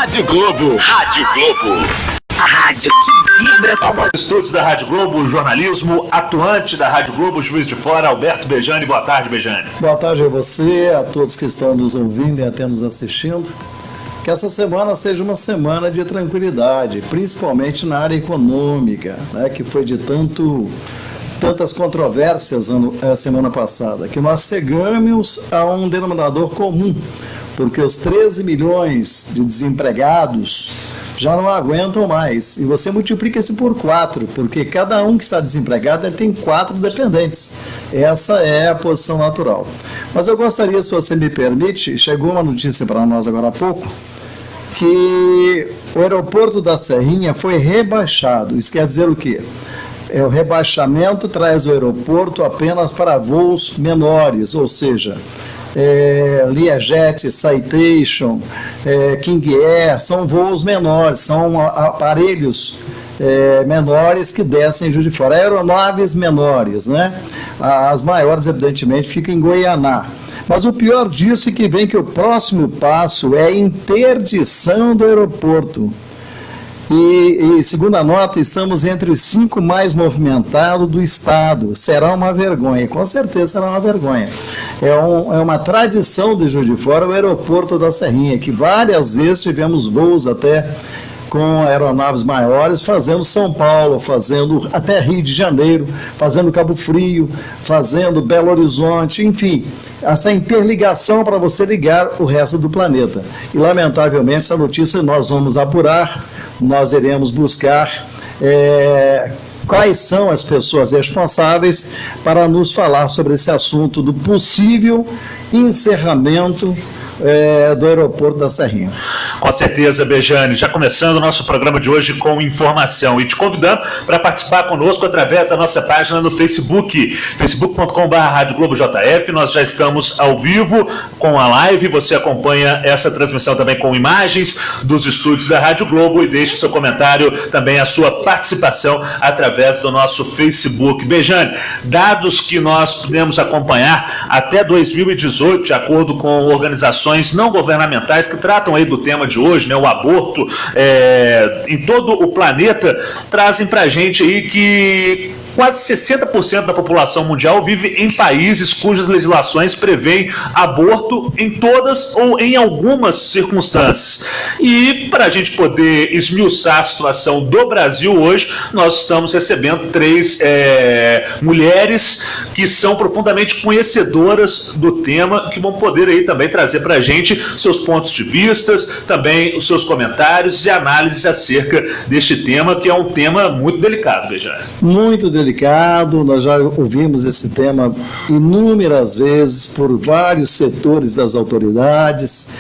Rádio Globo. Rádio Globo. A rádio que vibra com você. Estúdios da Rádio Globo, jornalismo atuante da Rádio Globo, Juiz de Fora, Alberto Bejani. Boa tarde, Bejani. Boa tarde a você, a todos que estão nos ouvindo e até nos assistindo. Que essa semana seja uma semana de tranquilidade, principalmente na área econômica, né, que foi de tantas controvérsias a semana passada, que nós chegamos a um denominador comum, porque os 13 milhões de desempregados já não aguentam mais. E você multiplica isso por 4, porque cada um que está desempregado ele tem 4 dependentes. Essa é a posição natural. Mas eu gostaria, se você me permite, chegou uma notícia para nós agora há pouco, que o aeroporto da Serrinha foi rebaixado. Isso quer dizer o quê? O rebaixamento traz o aeroporto apenas para voos menores, ou seja, Learjet, Citation, King Air, são voos menores, são aparelhos menores que descem em Juiz de Fora, aeronaves menores, né? As maiores, evidentemente, ficam em Goianá. Mas o pior disso é que vem que o próximo passo é a interdição do aeroporto. E segundo a nota, estamos entre os 5 mais movimentados do estado. Será uma vergonha, com certeza será uma vergonha. É uma tradição de Juiz de Fora o aeroporto da Serrinha, que várias vezes tivemos voos até com aeronaves maiores, fazendo São Paulo, fazendo até Rio de Janeiro, fazendo Cabo Frio, fazendo Belo Horizonte, enfim, essa interligação para você ligar o resto do planeta. E, lamentavelmente, essa notícia nós vamos apurar, nós iremos buscar quais são as pessoas responsáveis para nos falar sobre esse assunto do possível encerramento do aeroporto da Serrinha. Com certeza, Bejani. Já começando o nosso programa de hoje com informação e te convidando para participar conosco através da nossa página no Facebook, facebook.com/Rádio Globo JF. Nós já estamos ao vivo com a live. Você acompanha essa transmissão também com imagens dos estúdios da Rádio Globo e deixe seu comentário, também a sua participação através do nosso Facebook. Bejani, dados que nós podemos acompanhar até 2018, de acordo com organizações não governamentais que tratam aí do tema de hoje, né, o aborto em todo o planeta, trazem para a gente aí que quase 60% da população mundial vive em países cujas legislações prevêem aborto em todas ou em algumas circunstâncias. E para a gente poder esmiuçar a situação do Brasil hoje, nós estamos recebendo 3 mulheres que são profundamente conhecedoras do tema, que vão poder aí também trazer para a gente seus pontos de vista, também os seus comentários e análises acerca deste tema, que é um tema muito delicado, Bejani. Muito delicado, nós já ouvimos esse tema inúmeras vezes por vários setores das autoridades,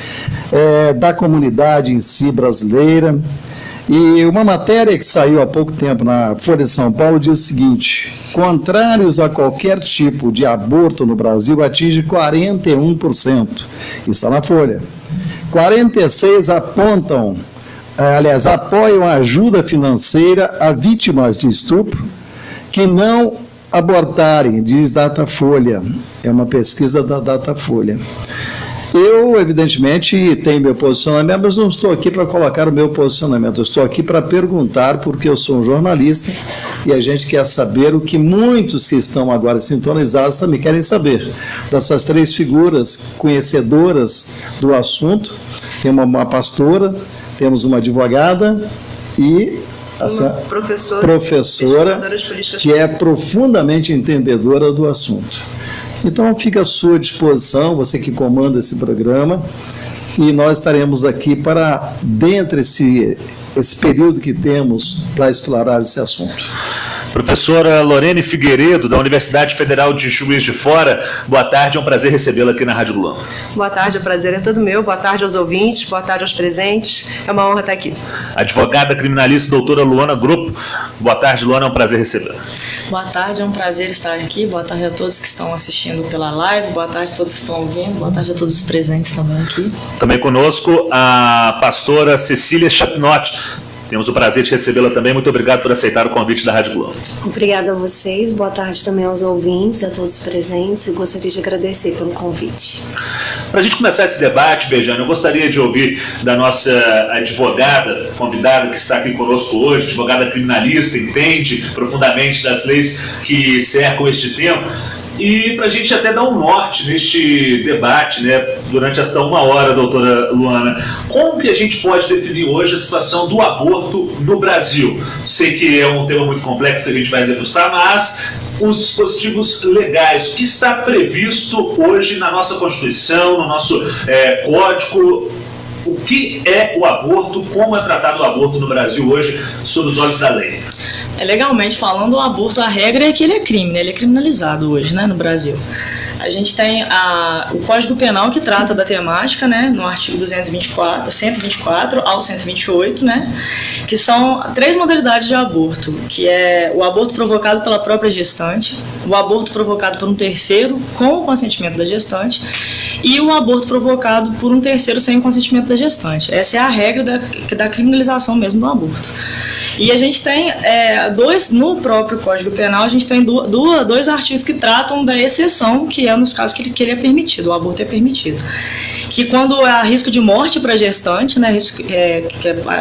da comunidade em si brasileira. E uma matéria que saiu há pouco tempo na Folha de São Paulo diz o seguinte: contrários a qualquer tipo de aborto no Brasil atinge 41%. Isso está na Folha. 46% apoiam a ajuda financeira a vítimas de estupro que não abortarem, diz Datafolha. É uma pesquisa da Datafolha. Eu, evidentemente, tenho meu posicionamento, mas não estou aqui para colocar o meu posicionamento. Eu estou aqui para perguntar, porque eu sou um jornalista e a gente quer saber o que muitos que estão agora sintonizados também querem saber. Dessas 3 figuras conhecedoras do assunto, temos uma pastora, temos uma advogada e uma professora que é profundamente entendedora do assunto. Então fica à sua disposição, você que comanda esse programa, e nós estaremos aqui para, dentro esse período que temos, para explorar esse assunto. Professora Lorene Figueiredo, da Universidade Federal de Juiz de Fora, boa tarde, é um prazer recebê-la aqui na Rádio Globo. Boa tarde, o prazer é todo meu, boa tarde aos ouvintes, boa tarde aos presentes, é uma honra estar aqui. Advogada criminalista, doutora Luana Grupo, boa tarde, Luana, é um prazer recebê-la. Boa tarde, é um prazer estar aqui, boa tarde a todos que estão assistindo pela live, boa tarde a todos que estão ouvindo, boa tarde a todos os presentes também aqui. Também conosco a pastora Cecília Chapinotti, Temos o prazer de recebê-la também. Muito obrigado por aceitar o convite da Rádio Globo. Obrigada a vocês, boa tarde também aos ouvintes, a todos presentes. Eu gostaria de agradecer pelo convite. Para a gente começar esse debate, Bejane, eu gostaria de ouvir da nossa advogada, convidada que está aqui conosco hoje, advogada criminalista, entende profundamente das leis que cercam este tema. E para a gente até dar um norte neste debate, né, durante esta 1 hora, doutora Luana, como que a gente pode definir hoje a situação do aborto no Brasil? Sei que é um tema muito complexo que a gente vai debruçar, mas os dispositivos legais, o que está previsto hoje na nossa Constituição, no nosso Código, o que é o aborto, como é tratado o aborto no Brasil hoje, sob os olhos da lei? Legalmente falando, o aborto, a regra é que ele é crime, né? Ele é criminalizado hoje, né, no Brasil. A gente tem o Código Penal que trata da temática, né, no artigo 124 ao 128, né, que são 3 modalidades de aborto, que é o aborto provocado pela própria gestante, o aborto provocado por um terceiro com o consentimento da gestante e o aborto provocado por um terceiro sem o consentimento da gestante. Essa é a regra da criminalização mesmo do aborto. E a gente tem no próprio Código Penal, a gente tem dois artigos que tratam da exceção, que é nos casos que ele é permitido, o aborto é permitido. Que quando há risco de morte para a gestante, né,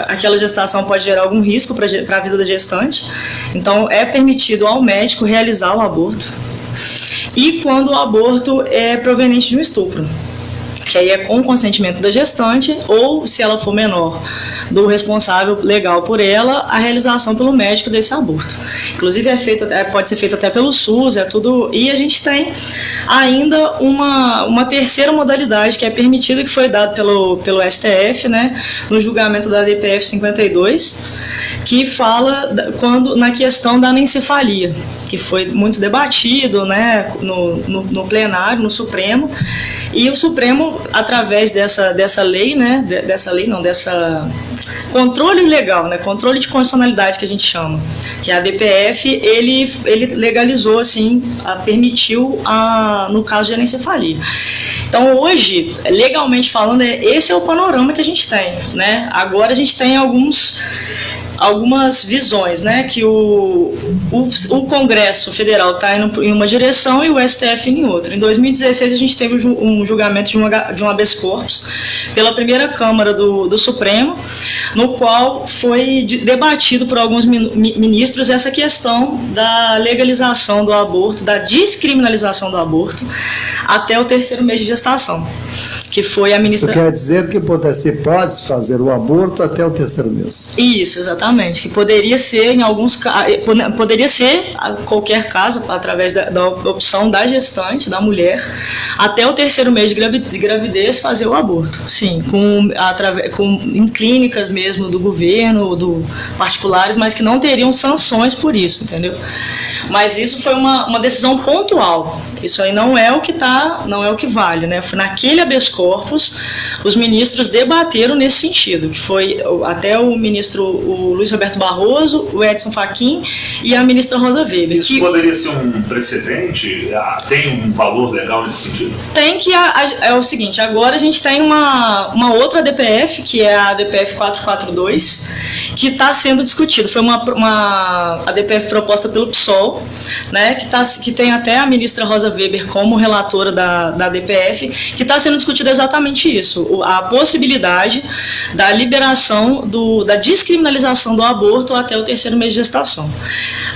aquela gestação pode gerar algum risco para a vida da gestante, então é permitido ao médico realizar o aborto. E quando o aborto é proveniente de um estupro, que aí é com o consentimento da gestante, ou, se ela for menor, do responsável legal por ela, a realização pelo médico desse aborto. Inclusive pode ser feito até pelo SUS, e a gente tem ainda uma terceira modalidade que é permitida, que foi dada pelo STF, né, no julgamento da DPF 52, que fala na questão da anencefalia, que foi muito debatido, né, no plenário, no Supremo, e o Supremo, através dessa lei, né, dessa controle legal, né, controle de constitucionalidade que a gente chama, que a DPF, ele legalizou, assim, permitiu, no caso de anencefalia. Então, hoje, legalmente falando, esse é o panorama que a gente tem, né? Agora a gente tem algumas visões, né, que o Congresso Federal está indo em uma direção e o STF em outra. Em 2016 a gente teve um julgamento de um habeas corpus pela primeira Câmara do Supremo, no qual foi debatido por alguns ministros essa questão da legalização do aborto, da descriminalização do aborto até o 3º mês de gestação, que foi a ministra... Isso quer dizer que pode fazer o aborto até o 3º mês. Isso, exatamente. Que poderia ser, em alguns poderia ser, qualquer caso, através da opção da gestante, da mulher, até o 3º mês de gravidez fazer o aborto. Sim, em clínicas mesmo do governo, particulares, mas que não teriam sanções por isso, entendeu? Mas isso foi uma decisão pontual. Isso aí não é o que vale, né? Foi naquele habeas corpus, os ministros debateram nesse sentido, que foi até o ministro Luiz Roberto Barroso, o Edson Fachin e a ministra Rosa Weber. Isso poderia ser um precedente? Tem um valor legal nesse sentido? Tem que, é o seguinte, agora a gente tem uma outra DPF, que é a DPF 442, que está sendo discutido. Foi a DPF proposta pelo PSOL, né, que tem até a ministra Rosa Weber como relatora da DPF, que está sendo discutido exatamente isso, a possibilidade da liberação, da descriminalização do aborto até o 3º mês de gestação.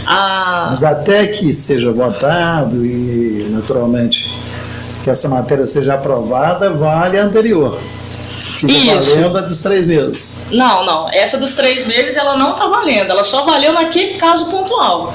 Mas até que seja votado e, naturalmente, que essa matéria seja aprovada, vale a anterior. Isso. Valendo a dos 3 meses. Não. Essa dos 3 meses, ela não está valendo. Ela só valeu naquele caso pontual.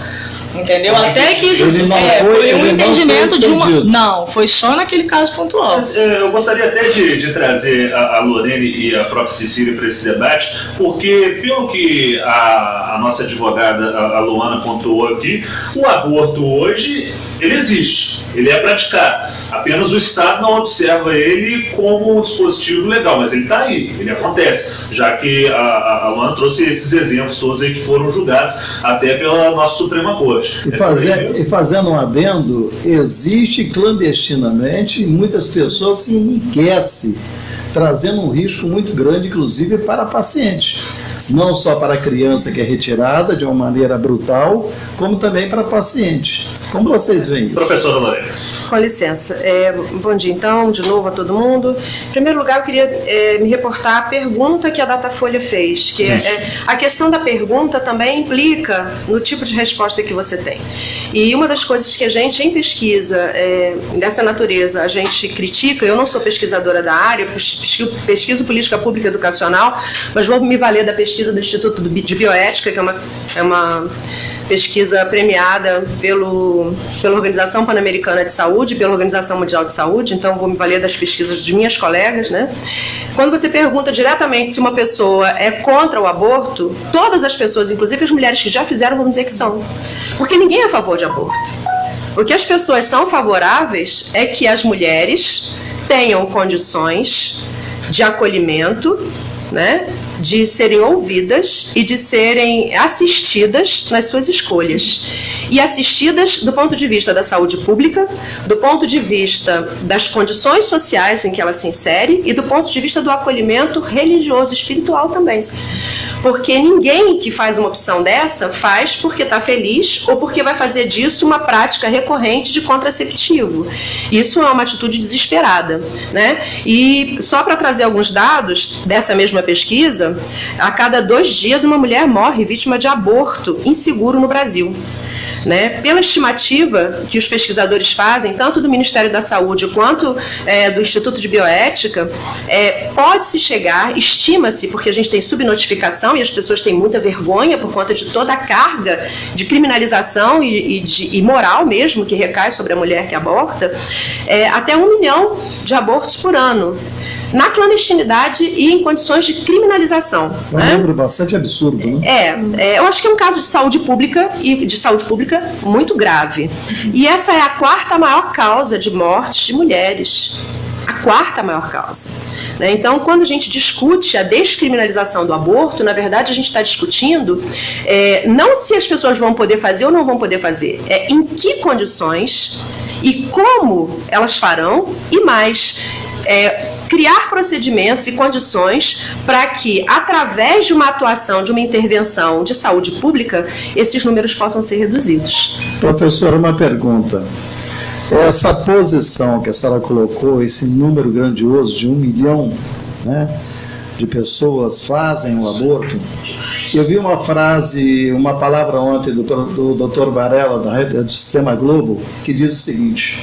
Entendeu? Até que isso foi um entendimento de uma... Não, foi só naquele caso pontual. Mas, eu gostaria até de trazer a Lorene e a própria Cecília para esse debate, porque, pelo que a nossa advogada, a Luana, pontuou aqui, o aborto hoje, ele existe, ele é praticado. Apenas o Estado não observa ele como um dispositivo legal, mas ele está aí, ele acontece, já que a Luana trouxe esses exemplos todos aí que foram julgados até pela nossa Suprema Corte. E fazendo um adendo, existe clandestinamente, e muitas pessoas se enriquecem trazendo um risco muito grande, inclusive, para a paciente. Não só para a criança que é retirada de uma maneira brutal, como também para a paciente. Como vocês veem isso? Professora Lorena. Com licença. Bom dia, então, de novo a todo mundo. Em primeiro lugar, eu queria me reportar a pergunta que a Datafolha fez, que a questão da pergunta também implica no tipo de resposta que você tem. E uma das coisas que a gente, em pesquisa dessa natureza, a gente critica, eu não sou pesquisadora da área, pesquiso política pública educacional, mas vou me valer da pesquisa do Instituto de Bioética, que é uma pesquisa premiada pela Organização Pan-Americana de Saúde, pela Organização Mundial de Saúde, então vou me valer das pesquisas de minhas colegas, né? Quando você pergunta diretamente se uma pessoa é contra o aborto, todas as pessoas, inclusive as mulheres que já fizeram, vão dizer que são. Porque ninguém é a favor de aborto. O que as pessoas são favoráveis é que as mulheres tenham condições de acolhimento, né, de serem ouvidas e de serem assistidas nas suas escolhas. E assistidas do ponto de vista da saúde pública, do ponto de vista das condições sociais em que ela se insere e do ponto de vista do acolhimento religioso e espiritual também. Porque ninguém que faz uma opção dessa faz porque está feliz ou porque vai fazer disso uma prática recorrente de contraceptivo. Isso é uma atitude desesperada, né? E só para trazer alguns dados dessa mesma pesquisa, a cada 2 dias uma mulher morre vítima de aborto inseguro no Brasil. Né? Pela estimativa que os pesquisadores fazem, tanto do Ministério da Saúde quanto do Instituto de Bioética, pode-se chegar, estima-se, porque a gente tem subnotificação e as pessoas têm muita vergonha por conta de toda a carga de criminalização e moral mesmo que recai sobre a mulher que aborta, até 1 milhão de abortos por ano. Na clandestinidade e em condições de criminalização. É um número bastante absurdo, né? Eu acho que é um caso de saúde pública muito grave. E essa é a 4ª maior causa de mortes de mulheres. A 4ª maior causa. Né? Então, quando a gente discute a descriminalização do aborto, na verdade a gente está discutindo não se as pessoas vão poder fazer ou não vão poder fazer, em que condições e como elas farão, e mais, criar procedimentos e condições para que, através de uma atuação, de uma intervenção de saúde pública, esses números possam ser reduzidos. Professora, uma pergunta. Essa posição que a senhora colocou, esse número grandioso de 1 milhão, né, de pessoas fazem o aborto, eu vi uma frase, uma palavra ontem do Dr. Varela, da Rede do Sistema Globo, que diz o seguinte: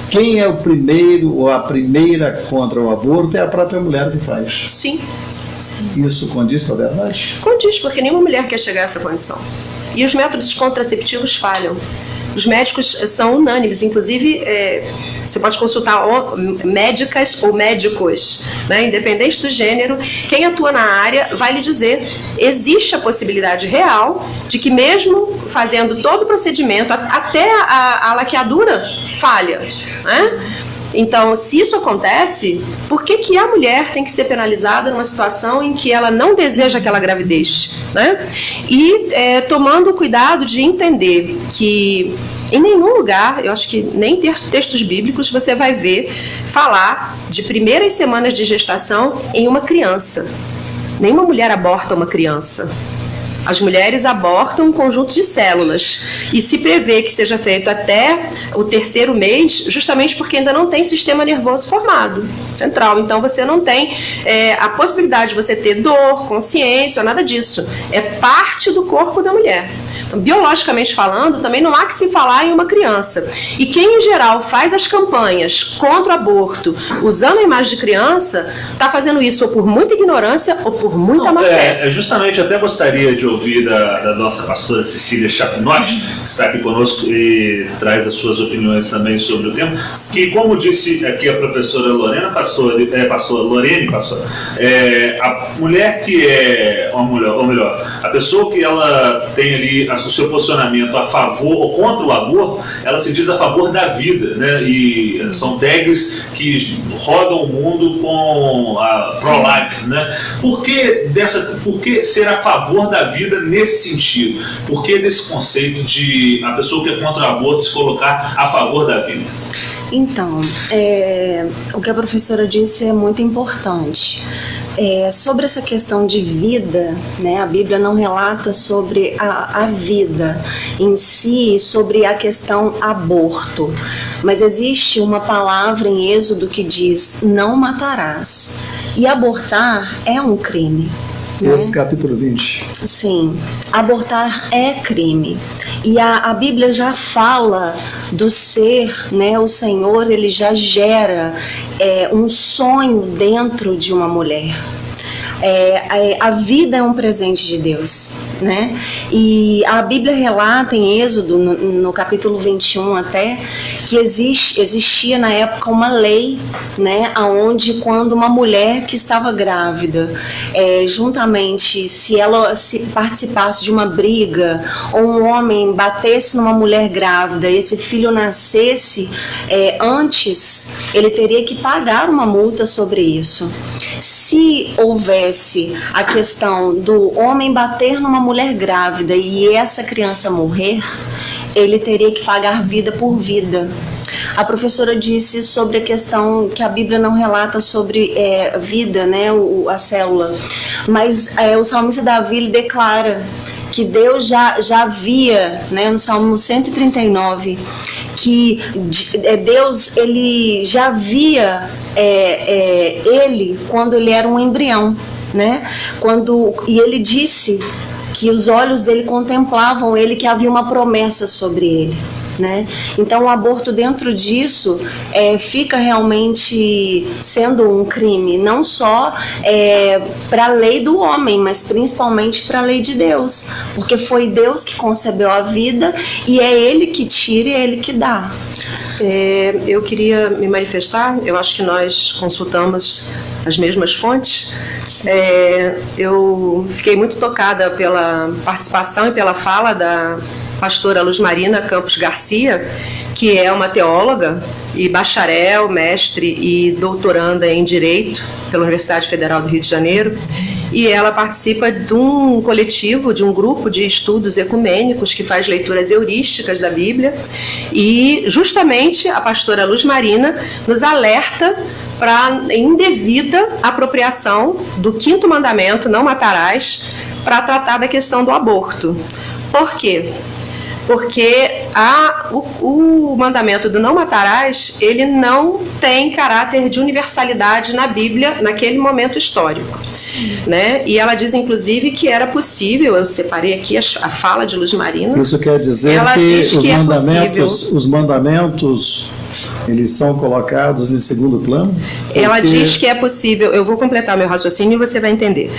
quem é o primeiro ou a primeira contra o aborto é a própria mulher que faz. Sim. Isso condiz com a verdade? Condiz, porque nenhuma mulher quer chegar a essa condição. E os métodos contraceptivos falham. Os médicos são unânimes, inclusive você pode consultar médicas ou médicos, né, independente do gênero, quem atua na área vai lhe dizer, existe a possibilidade real de que mesmo fazendo todo o procedimento, até a laqueadura falha, né? Então, se isso acontece, por que a mulher tem que ser penalizada numa situação em que ela não deseja aquela gravidez, né? E tomando o cuidado de entender que em nenhum lugar, eu acho que nem textos bíblicos, você vai ver falar de primeiras semanas de gestação em uma criança. Nenhuma mulher aborta uma criança. As mulheres abortam um conjunto de células e se prevê que seja feito até o 3º mês, justamente porque ainda não tem sistema nervoso formado, central. Então você não tem a possibilidade de você ter dor, consciência, nada disso. É parte do corpo da mulher. Então, biologicamente falando, também não há que se falar em uma criança. E quem, em geral, faz as campanhas contra o aborto, usando a imagem de criança, está fazendo isso ou por muita ignorância ou por muita má fé. Justamente, até gostaria de ouvir da nossa pastora Cecília Chapinotti, que está aqui conosco e traz as suas opiniões também sobre o tema, que, como disse aqui a professora Lorena, a mulher que é, ou melhor, a pessoa que ela tem ali o seu posicionamento a favor ou contra o aborto, ela se diz a favor da vida, né? E são tags que rodam o mundo com a pro-life, né? Por que ser a favor da vida vida nesse sentido? Por que desse conceito de a pessoa que é contra o aborto se colocar a favor da vida? Então, o que a professora disse é muito importante. Sobre essa questão de vida, né, a Bíblia não relata sobre a vida em si, sobre a questão aborto, mas existe uma palavra em Êxodo que diz: não matarás, e abortar é um crime. Esse capítulo 20. Sim, abortar é crime. E a Bíblia já fala do ser, né? O Senhor, ele já gera um sonho dentro de uma mulher. A vida é um presente de Deus, né? E a Bíblia relata em Êxodo, no capítulo 21 até, que existia na época uma lei, né? Onde quando uma mulher que estava grávida, juntamente, se ela participasse de uma briga, ou um homem batesse numa mulher grávida, e esse filho nascesse antes, ele teria que pagar uma multa sobre isso. Se houver a questão do homem bater numa mulher grávida e essa criança morrer, ele teria que pagar vida por vida. A professora disse sobre a questão que a Bíblia não relata sobre vida, né, a célula, mas o salmista Davi ele declara que Deus já havia, né, no Salmo 139, que Deus ele já via ele quando ele era um embrião, né? E ele disse que os olhos dele contemplavam ele, que havia uma promessa sobre ele, né? Então o aborto dentro disso fica realmente sendo um crime, não só para a lei do homem, mas principalmente para a lei de Deus, porque foi Deus que concebeu a vida e é Ele que tira e é Ele que dá. Eu queria me manifestar, eu acho que nós consultamos as mesmas fontes. Eu fiquei muito tocada pela participação e pela fala da pastora Luz Marina Campos Garcia, que é uma teóloga e bacharel, mestre e doutoranda em Direito pela Universidade Federal do Rio de Janeiro. E ela participa de um coletivo, de um grupo de estudos ecumênicos que faz leituras heurísticas da Bíblia. E justamente a pastora Luz Marina nos alerta para a indevida apropriação do 5º mandamento, não matarás, para tratar da questão do aborto. Por quê? Porque o mandamento do não matarás, ele não tem caráter de universalidade na Bíblia naquele momento histórico, né? E ela diz, inclusive, que era possível, eu separei aqui a fala de Luz Marina. Isso quer dizer ela que, diz que os mandamentos, eles são colocados em segundo plano? Ela diz que é possível, eu vou completar meu raciocínio e você vai entender.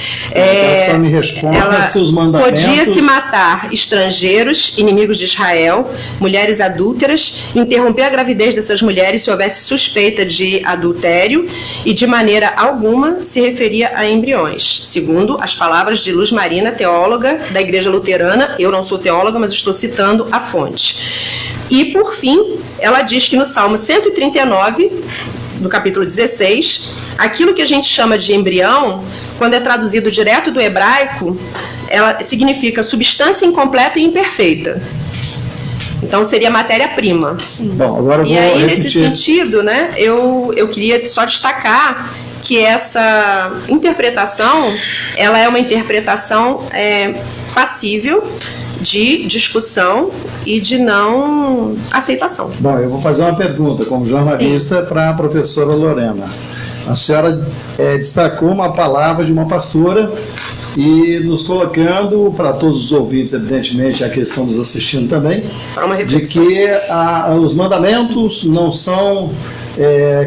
Só me responda se os mandamentos... Podia-se matar estrangeiros, inimigos de Israel, mulheres adúlteras, interromper a gravidez dessas mulheres se houvesse suspeita de adultério e de maneira alguma se referia a embriões, segundo as palavras de Luz Marina, teóloga da Igreja Luterana. Eu não sou teóloga, mas estou citando a fonte. E, por fim, ela diz que no Salmo 139, no capítulo 16, aquilo que a gente chama de embrião, quando é traduzido direto do hebraico, ela significa substância incompleta e imperfeita. Então, seria matéria-prima. Bom, agora eu vou aí, repetir. nesse sentido, né, eu queria só destacar que essa interpretação, ela é uma interpretação passível de discussão e de não aceitação. Bom, eu vou fazer uma pergunta como jornalista para a professora Lorena. A senhora destacou uma palavra de uma pastora e nos colocando, para todos os ouvintes, evidentemente, a que estamos assistindo também, de que os mandamentos não são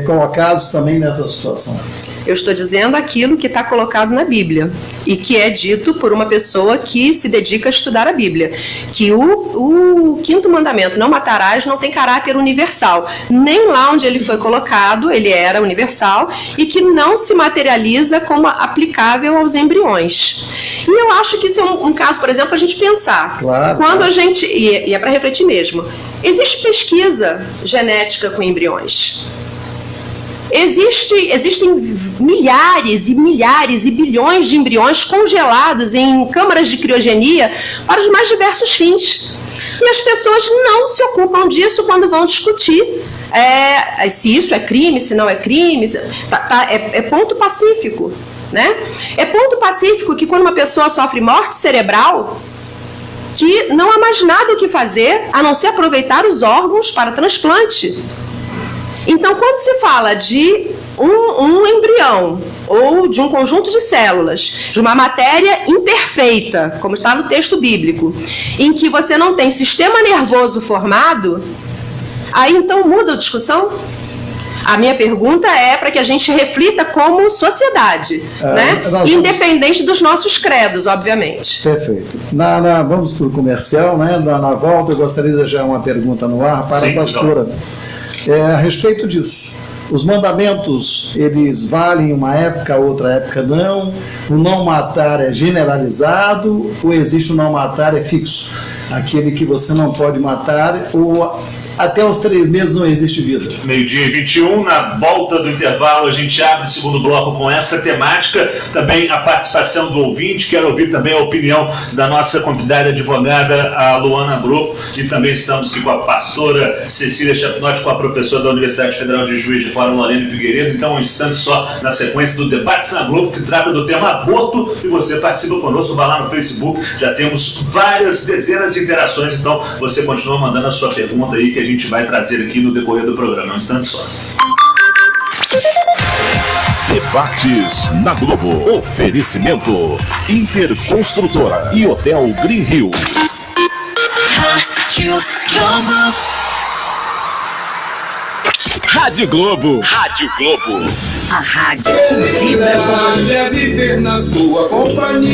colocados também nessa situação. Eu estou dizendo aquilo que está colocado na Bíblia e que é dito por uma pessoa que se dedica a estudar a Bíblia, que o 5º mandamento, não matarás, não tem caráter universal, nem lá onde ele foi colocado ele era universal, e que não se materializa como aplicável aos embriões. E eu acho que isso é um caso, por exemplo, para a gente pensar. Claro, quando a gente, e é para refletir mesmo, existe pesquisa genética com embriões. Existem milhares e milhares e bilhões de embriões congelados em câmaras de criogenia para os mais diversos fins. E as pessoas não se ocupam disso quando vão discutir se isso é crime, se não é crime. É ponto pacífico, né? É ponto pacífico que quando uma pessoa sofre morte cerebral, que não há mais nada o que fazer a não ser aproveitar os órgãos para transplante. Então, quando se fala de um embrião ou de um conjunto de células, de uma matéria imperfeita, como está no texto bíblico, em que você não tem sistema nervoso formado, aí então muda a discussão? A minha pergunta é para que a gente reflita como sociedade, né? Independente dos nossos credos, obviamente. Perfeito. Vamos para o comercial, né? Na volta, eu gostaria de deixar uma pergunta no ar para a pastora. A respeito disso. Os mandamentos, eles valem uma época, outra época não? O não matar é generalizado ou existe o não matar é fixo? Aquele que você não pode matar ou até os 3 meses não existe vida. 12h21, na volta do intervalo a gente abre o segundo bloco com essa temática, também a participação do ouvinte. Quero ouvir também a opinião da nossa convidada advogada, a Luana Grupo, e também estamos aqui com a pastora Cecília Chapinotti, com a professora da Universidade Federal de Juiz de Fora, Lorena Figueiredo. Então, um instante só na sequência do Debates na Globo, que trata do tema aborto, e você participa conosco, vai lá no Facebook, já temos várias dezenas de interações, então você continua mandando a sua pergunta aí, que a gente vai trazer aqui no decorrer do programa. Um instante só. Debates na Globo. Oferecimento Interconstrutora e Hotel Green Hill. Rádio Globo. Rádio Globo. A rádio que vibra com você.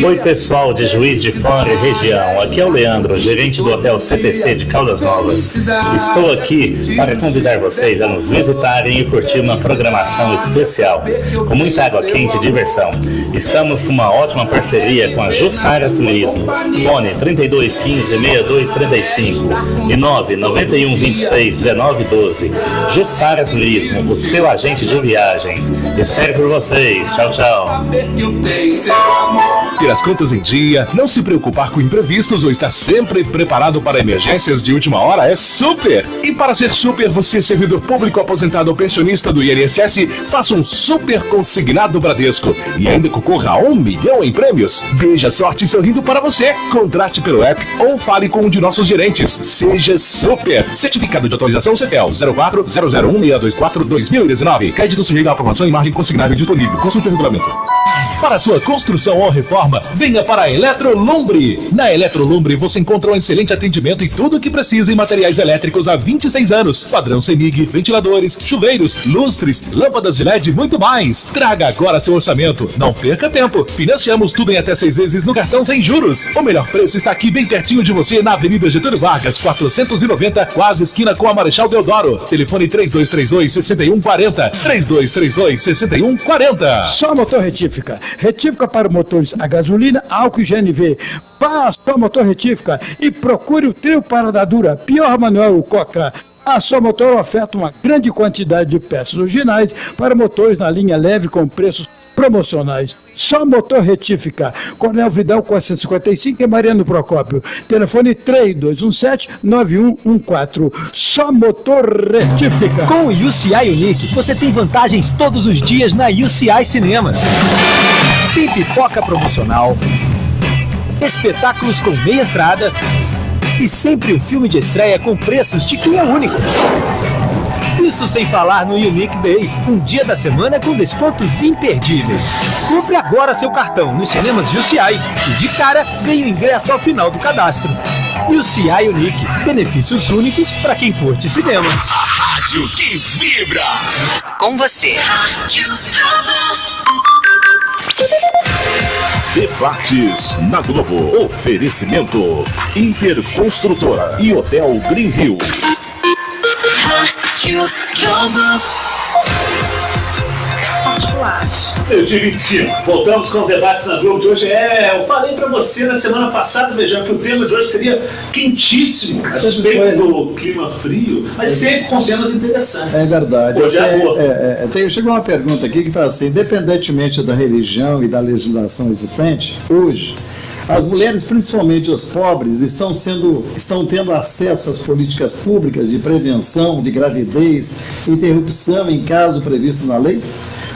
Oi, pessoal de Juiz de Fora e região. Aqui é o Leandro, gerente do Hotel CTC de Caldas Novas. Estou aqui para convidar vocês a nos visitarem e curtir uma programação especial, com muita água quente e diversão. Estamos com uma ótima parceria com a Jussara Turismo. Fone 3215-6235 e 99126-1912. Jussara Turismo, o seu agente de viagens. Espero por vocês. Tchau, tchau. Ter as contas em dia, não se preocupar com imprevistos ou estar sempre preparado para emergências de última hora é super! E para ser super, você, servidor público, aposentado ou pensionista do INSS, faça um super consignado Bradesco e ainda concorra a 1 milhão em prêmios. Veja a sorte sorrindo para você. Contrate pelo app ou fale com um de nossos gerentes. Seja super! Certificado de atualização CETEL 04-001-624-2019. Crédito sujeito à aprovação e margem consignável disponível. Consulte o regulamento. Para sua construção ou reforma, venha para a Eletrolumbre. Na Eletrolumbre você encontra um excelente atendimento e tudo o que precisa em materiais elétricos há 26 anos. Padrão CEMIG, ventiladores, chuveiros, lustres, lâmpadas de LED e muito mais. Traga agora seu orçamento. Não perca tempo. Financiamos tudo em até 6 vezes no cartão sem juros. O melhor preço está aqui bem pertinho de você na Avenida Getúlio Vargas, 490, quase esquina com a Marechal Deodoro. Telefone 3232-6140. 3232-6140. Só Motor Retífica. Retífica para motores a gasolina, álcool e GNV. Vá a Só Motor Retífica e procure o trio Paradadura, Pior Manuel Coca. A Só Motor oferta uma grande quantidade de peças originais para motores na linha leve com preços promocionais. Só Motor Retífica. Coronel Vidal 455 e Mariano Procópio. Telefone 3217-9114. Só Motor Retífica. Com o UCI Unique, você tem vantagens todos os dias na UCI Cinemas. Tem pipoca promocional, espetáculos com meia entrada e sempre um filme de estreia com preços de quem é único. Isso sem falar no Unique Day, um dia da semana com descontos imperdíveis. Compre agora seu cartão nos cinemas UCI e de cara ganhe o ingresso ao final do cadastro. UCI Unique, benefícios únicos para quem curte cinema. A rádio que vibra com você. Debates na Globo. Oferecimento Interconstrutora e Hotel Green Hill. populares. Meio-dia 25. Voltamos com o debate na Globo de hoje. Eu falei para você na semana passada, Beijão, que o tema de hoje seria quentíssimo, a respeito do clima frio, mas sempre com temas interessantes. É verdade. Hoje é amor. Chegou uma pergunta aqui que fala assim: independentemente da religião e da legislação existente, hoje, as mulheres, principalmente os pobres, estão tendo acesso às políticas públicas de prevenção de gravidez e interrupção em caso previsto na lei?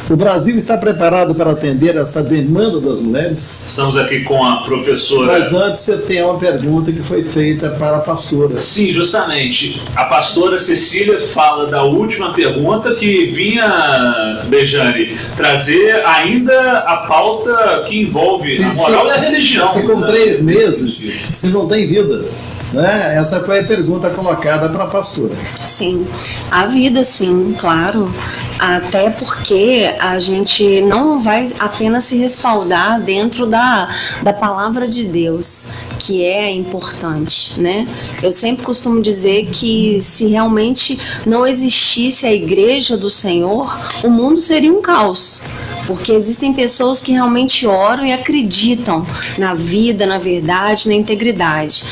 O Brasil está preparado para atender essa demanda das mulheres? Estamos aqui com a professora... Mas antes você tem uma pergunta que foi feita para a pastora. Sim, justamente. A pastora Cecília fala da última pergunta que vinha, Bejane, trazer ainda a pauta que envolve a moral e a religião. Se com 3 meses você não tem vida, né? Essa foi a pergunta colocada para a pastora. Sim, a vida sim, claro. Até porque a gente não vai apenas se respaldar dentro da palavra de Deus, que é importante, né? Eu sempre costumo dizer que se realmente não existisse a igreja do Senhor, o mundo seria um caos. Porque existem pessoas que realmente oram e acreditam na vida, na verdade, na integridade.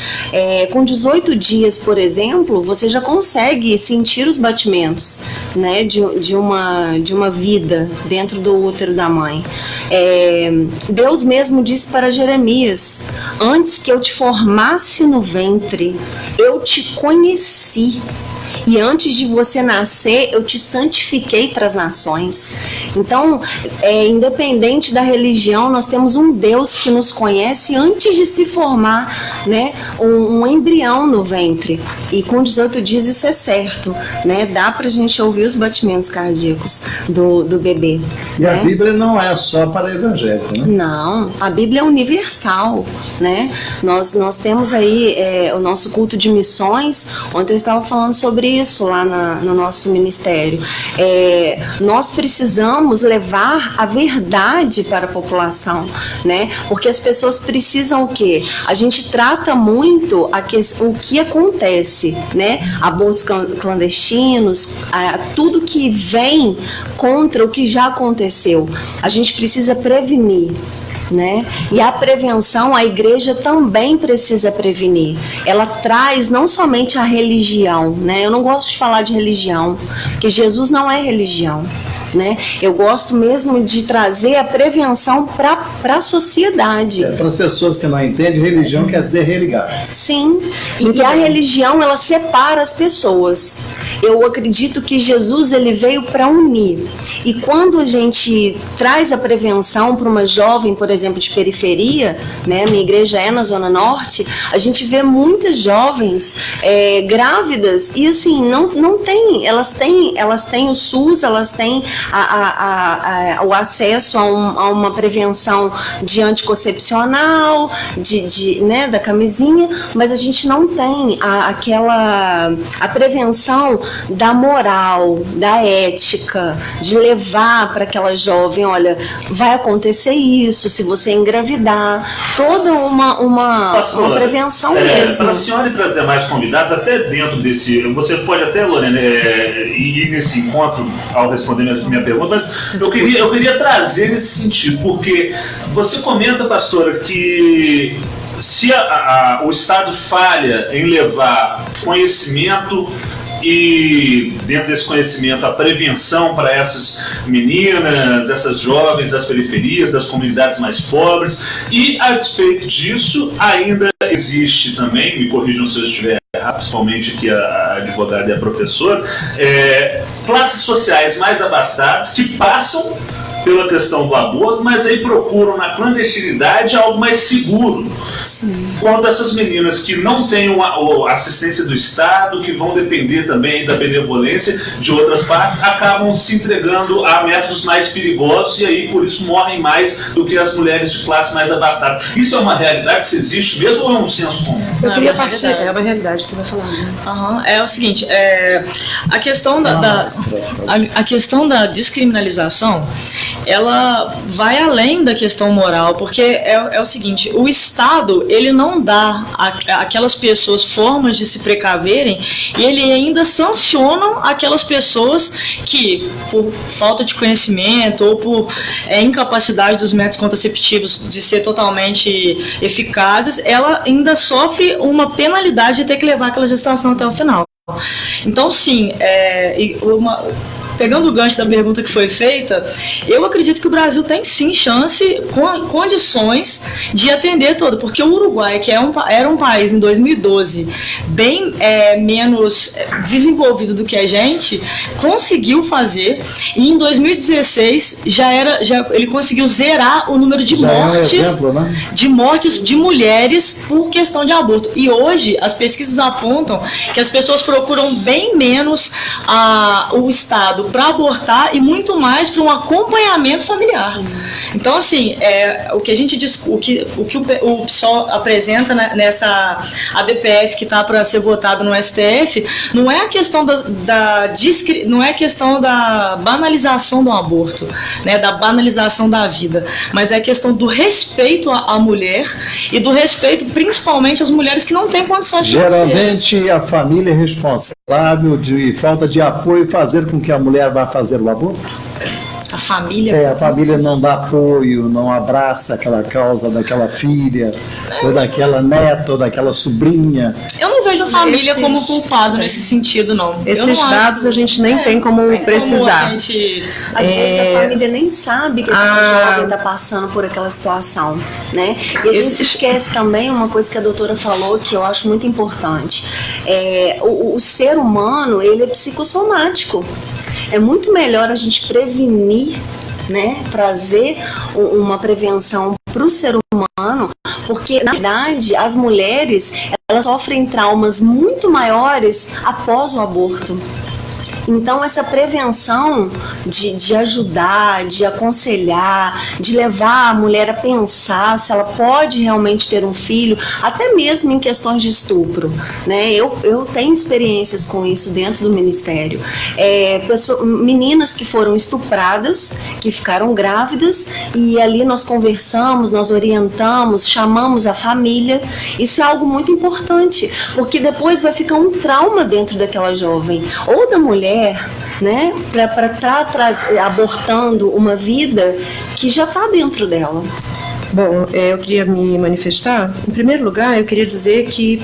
Com 18 dias, por exemplo, você já consegue sentir os batimentos, né, de uma vida dentro do útero da mãe. Deus mesmo disse para Jeremias: antes que eu te formasse no ventre, eu te conheci. E antes de você nascer, eu te santifiquei para as nações. Então, independente da religião, nós temos um Deus que nos conhece antes de se formar, né, um embrião no ventre. E com 18 dias isso é certo, né? Dá para a gente ouvir os batimentos cardíacos do bebê. E a Bíblia não é só para evangélico, né? Não, a Bíblia é universal, né? Nós temos aí o nosso culto de missões. Ontem eu estava falando sobre isso lá no nosso ministério. Nós precisamos levar a verdade para a população, né? Porque as pessoas precisam o quê? A gente trata muito o que acontece, né? Abortos clandestinos, tudo que vem contra o que já aconteceu. A gente precisa prevenir, né? E a prevenção, a igreja também precisa prevenir. Ela traz não somente a religião, né? Eu não gosto de falar de religião, porque Jesus não é religião, né? Eu gosto mesmo de trazer a prevenção para a sociedade. Para as pessoas que não entendem, religião quer dizer religar. Sim, e a religião, ela separa as pessoas. Eu acredito que Jesus, ele veio para unir. E quando a gente traz a prevenção para uma jovem, por exemplo, de periferia, né? Minha igreja é na Zona Norte, a gente vê muitas jovens grávidas e assim, não tem, elas têm o SUS, elas têm o acesso a uma prevenção de anticoncepcional, né, da camisinha, mas a gente não tem a prevenção da moral, da ética, de levar para aquela jovem: olha, vai acontecer isso se você engravidar, toda uma prevenção mesmo. Para a senhora e para as demais convidadas, até dentro desse, você pode até, Lorena, ir nesse encontro ao responder minha pergunta, mas eu queria trazer nesse sentido, porque você comenta, pastora, que se o Estado falha em levar conhecimento e, dentro desse conhecimento, a prevenção para essas meninas, essas jovens das periferias, das comunidades mais pobres, e, a despeito disso, ainda existe também, me corrijam se eu estiver errado, principalmente que a advogada e a professora, classes sociais mais abastadas que passam pela questão do aborto, mas aí procuram na clandestinidade algo mais seguro. Sim. Quanto essas meninas que não têm a assistência do Estado, que vão depender também da benevolência de outras partes, acabam se entregando a métodos mais perigosos e aí por isso morrem mais do que as mulheres de classe mais abastada. Isso é uma realidade, se existe mesmo, ou é um senso comum? Eu queria partir, é uma realidade que você vai falar. Né? É o seguinte, a questão da descriminalização, ela vai além da questão moral, porque é o seguinte, o Estado, ele não dá àquelas pessoas formas de se precaverem, e ele ainda sanciona aquelas pessoas que, por falta de conhecimento ou por incapacidade dos métodos contraceptivos de ser totalmente eficazes, ela ainda sofre uma penalidade de ter que levar aquela gestação até o final. Então, sim, pegando o gancho da pergunta que foi feita, eu acredito que o Brasil tem sim chance, condições de atender todo, porque o Uruguai, que era um país em 2012 bem menos desenvolvido do que a gente, conseguiu fazer, e em 2016 ele conseguiu zerar o número de mortes, exemplo, né? de mortes de mulheres por questão de aborto. E hoje as pesquisas apontam que as pessoas procuram bem menos o Estado para abortar e muito mais para um acompanhamento familiar. Então, assim, o que a gente o que o PSOL apresenta nessa ADPF que está para ser votado no STF, não é a questão não é a questão da banalização do aborto, né, da banalização da vida, mas é a questão do respeito à mulher e do respeito principalmente às mulheres que não têm condições financeiras. Geralmente a família é responsável de falta de apoio fazer com que a mulher vá fazer o aborto? A família... a família não dá apoio, não abraça aquela causa daquela filha, ou daquela neta, ou daquela sobrinha. Eu não vejo a família como culpado nesse sentido, não. Esses dados a gente nem tem como precisar. Às vezes a família nem sabe que aquele jovem está passando por aquela situação, né? E a gente se esquece também uma coisa que a doutora falou, que eu acho muito importante. O ser humano, ele é psicossomático. É muito melhor a gente prevenir, né, trazer uma prevenção para o ser humano, porque, na verdade, as mulheres elas sofrem traumas muito maiores após o aborto. Então, essa prevenção de ajudar, de aconselhar, de levar a mulher a pensar se ela pode realmente ter um filho, até mesmo em questões de estupro, né? Eu tenho experiências com isso dentro do Ministério. Meninas que foram estupradas, que ficaram grávidas, e ali nós conversamos, nós orientamos, chamamos a família. Isso é algo muito importante, porque depois vai ficar um trauma dentro daquela jovem, ou da mulher, né, para estar abortando uma vida que já está dentro dela. Bom, eu queria me manifestar. Em primeiro lugar, eu queria dizer que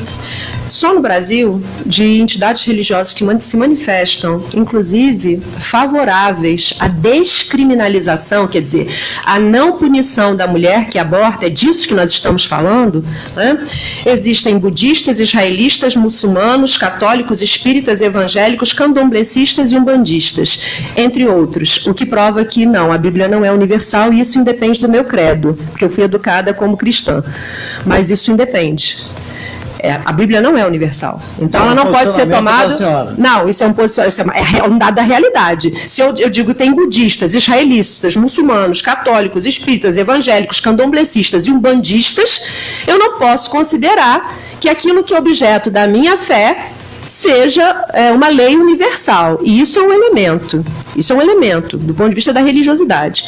só no Brasil, de entidades religiosas que se manifestam, inclusive favoráveis à descriminalização, quer dizer, a não punição da mulher que aborta, é disso que nós estamos falando, né? Existem budistas, israelistas, muçulmanos, católicos, espíritas, evangélicos, candomblecistas e umbandistas, entre outros, o que prova que não, a Bíblia não é universal e isso independe do meu credo, porque eu fui educada como cristã, mas isso independe. A Bíblia não é universal. Então ela não pode ser tomada... Não, isso é um dado da realidade. Se eu digo tem budistas, israelistas, muçulmanos, católicos, espíritas, evangélicos, candomblecistas e umbandistas, eu não posso considerar que aquilo que é objeto da minha fé seja uma lei universal. E isso é um elemento. Isso é um elemento do ponto de vista da religiosidade.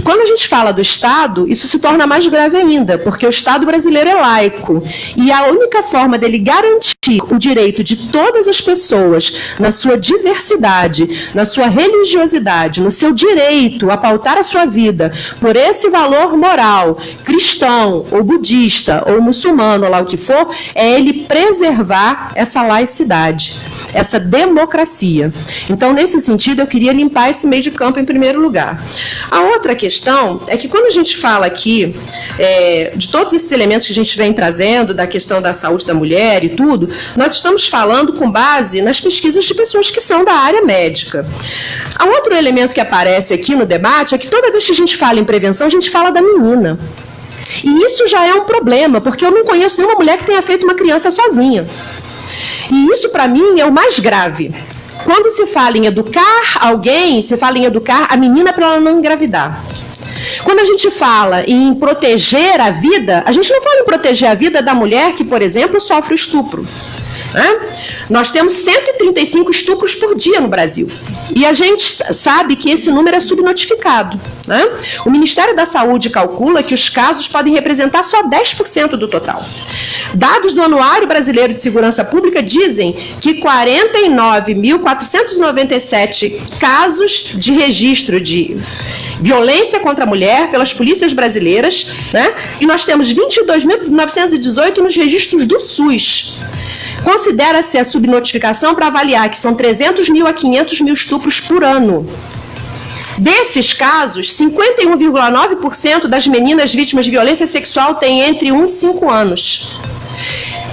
Quando a gente fala do Estado, isso se torna mais grave ainda, porque o Estado brasileiro é laico. E a única forma dele garantir o direito de todas as pessoas, na sua diversidade, na sua religiosidade, no seu direito a pautar a sua vida por esse valor moral, cristão, ou budista, ou muçulmano, ou lá o que for, é ele preservar essa laicidade, essa democracia. Então, nesse sentido, eu queria limpar esse meio de campo em primeiro lugar. A outra questão é que quando a gente fala aqui de todos esses elementos que a gente vem trazendo, da questão da saúde da mulher e tudo, nós estamos falando com base nas pesquisas de pessoas que são da área médica. A outro elemento que aparece aqui no debate é que toda vez que a gente fala em prevenção, a gente fala da menina. E isso já é um problema, porque eu não conheço nenhuma mulher que tenha feito uma criança sozinha. E isso, para mim, é o mais grave. Quando se fala em educar alguém, se fala em educar a menina para ela não engravidar. Quando a gente fala em proteger a vida, a gente não fala em proteger a vida da mulher que, por exemplo, sofre o estupro. né? Nós temos 135 estupros por dia no Brasil. E a gente sabe que esse número é subnotificado, né? O Ministério da Saúde calcula que os casos podem representar só 10% do total. Dados do Anuário Brasileiro de Segurança Pública dizem que 49.497 casos de registro de violência contra a mulher pelas polícias brasileiras, né? E nós temos 22.918 nos registros do SUS. Considera-se a subnotificação para avaliar que são 300 mil a 500 mil estupros por ano. Desses casos, 51,9% das meninas vítimas de violência sexual têm entre 1 e 5 anos.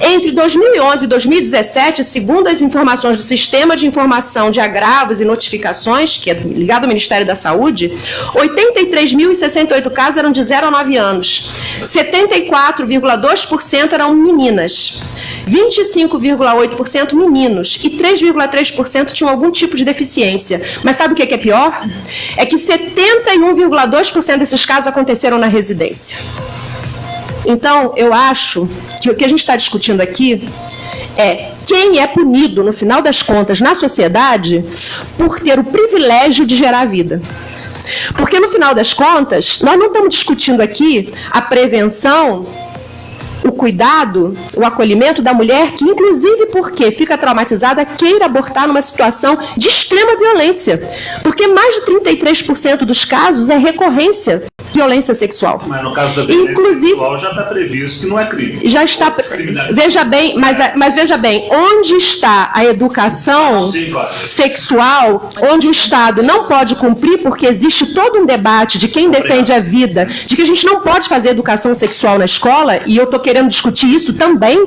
Entre 2011 e 2017, segundo as informações do Sistema de Informação de Agravos e Notificações, que é ligado ao Ministério da Saúde, 83.068 casos eram de 0 a 9 anos. 74,2% eram meninas. 25,8% meninos e 3,3% tinham algum tipo de deficiência. Mas sabe o que é pior? É que 71,2% desses casos aconteceram na residência. Então, eu acho que o que a gente está discutindo aqui é quem é punido, no final das contas, na sociedade, por ter o privilégio de gerar vida. Porque, no final das contas, nós não estamos discutindo aqui a prevenção, o cuidado, o acolhimento da mulher que, inclusive porque fica traumatizada, queira abortar numa situação de extrema violência. Porque mais de 33% dos casos é recorrência de violência sexual. Mas no caso da violência sexual já está previsto que não é crime. Já está. Veja bem, mas veja bem, onde está a educação sexual, onde o Estado não pode cumprir, porque existe todo um debate de quem defende a vida, de que a gente não pode fazer educação sexual na escola, e eu estou querendo discutir isso também,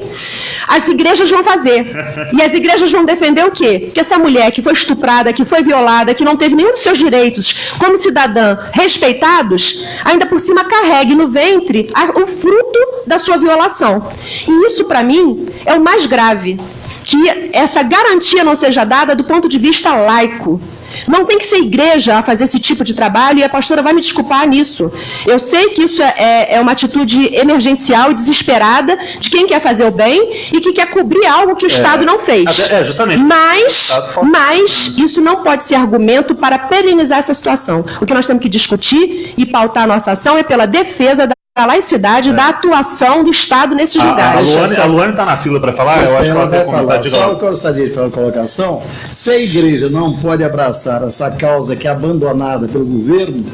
as igrejas vão fazer. E as igrejas vão defender o quê? Que essa mulher que foi estuprada, que foi violada, que não teve nenhum dos seus direitos como cidadã respeitados, ainda por cima carregue no ventre o fruto da sua violação. E isso, para mim, é o mais grave. Que essa garantia não seja dada do ponto de vista laico. Não tem que ser igreja a fazer esse tipo de trabalho, e a pastora vai me desculpar nisso. Eu sei que isso é uma atitude emergencial e desesperada de quem quer fazer o bem e que quer cobrir algo que o Estado não fez. Justamente. Mas isso não pode ser argumento para perenizar essa situação. O que nós temos que discutir e pautar a nossa ação é pela defesa da laicidade, da atuação do Estado nesses lugares. A Luane está na fila para falar? Eu acho que ela vai falar. Só eu gostaria de fazer uma colocação. Se a igreja não pode abraçar essa causa que é abandonada pelo governo,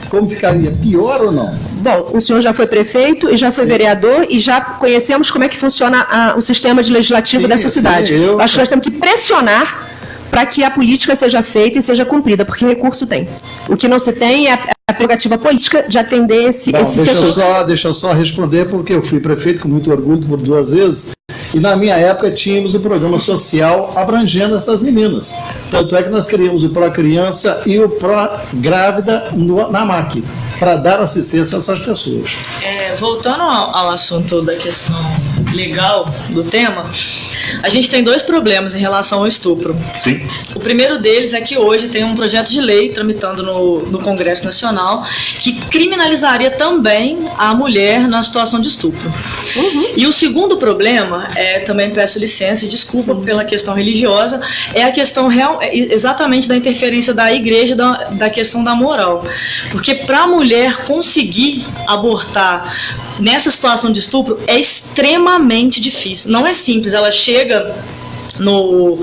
como ficaria? Pior ou não? Bom, o senhor já foi prefeito e já foi vereador e já conhecemos como é que funciona o sistema de legislativo dessa cidade. Acho que nós temos que pressionar para que a política seja feita e seja cumprida, porque recurso tem. O que não se tem é a prerrogativa política de atender esse setor. Deixa eu só responder, porque eu fui prefeito com muito orgulho por 2 vezes, e na minha época tínhamos o programa social abrangendo essas meninas. Tanto é que nós criamos o Pró-Criança e o Pró-Grávida na MAC, para dar assistência a essas pessoas. Voltando ao assunto da questão legal do tema, a gente tem 2 problemas em relação ao estupro. Sim. O primeiro deles é que hoje tem um projeto de lei tramitando no Congresso Nacional que criminalizaria também a mulher na situação de estupro. E o segundo problema, também peço licença e desculpa pela questão religiosa, é a questão real, exatamente da interferência da igreja, da questão da moral. Porque para a mulher conseguir abortar nessa situação de estupro é extremamente difícil. Não é simples, ela chega no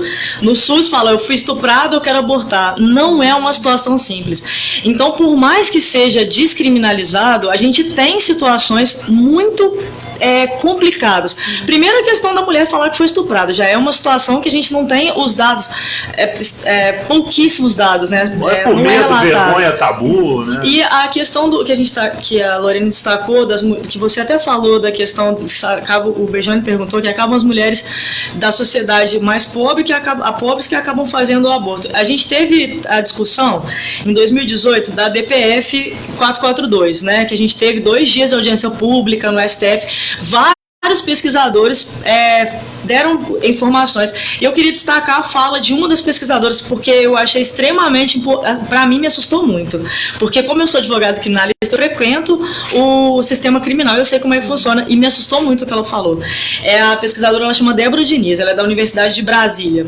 SUS e fala, eu fui estuprada, eu quero abortar. Não é uma situação simples. Então, por mais que seja descriminalizado, a gente tem situações muito complicadas. Primeiro, a questão da mulher falar que foi estuprada. Já é uma situação que a gente não tem os dados, pouquíssimos dados, né? Não é por medo, vergonha, tabu, né? E a questão do que a Lorena destacou, que você até falou da questão, o Bejane perguntou, que acabam as mulheres da sociedade mais pobre, pobres que acabam fazendo o aborto. A gente teve a discussão em 2018 da DPF 442, né? Que a gente teve 2 dias de audiência pública no STF. Vários pesquisadores deram informações. Eu queria destacar a fala de uma das pesquisadoras, porque eu achei extremamente, para mim me assustou muito, porque como eu sou advogado criminalista, eu frequento o sistema criminal, eu sei como é que funciona, e me assustou muito o que ela falou. A pesquisadora, ela chama Débora Diniz, ela é da Universidade de Brasília.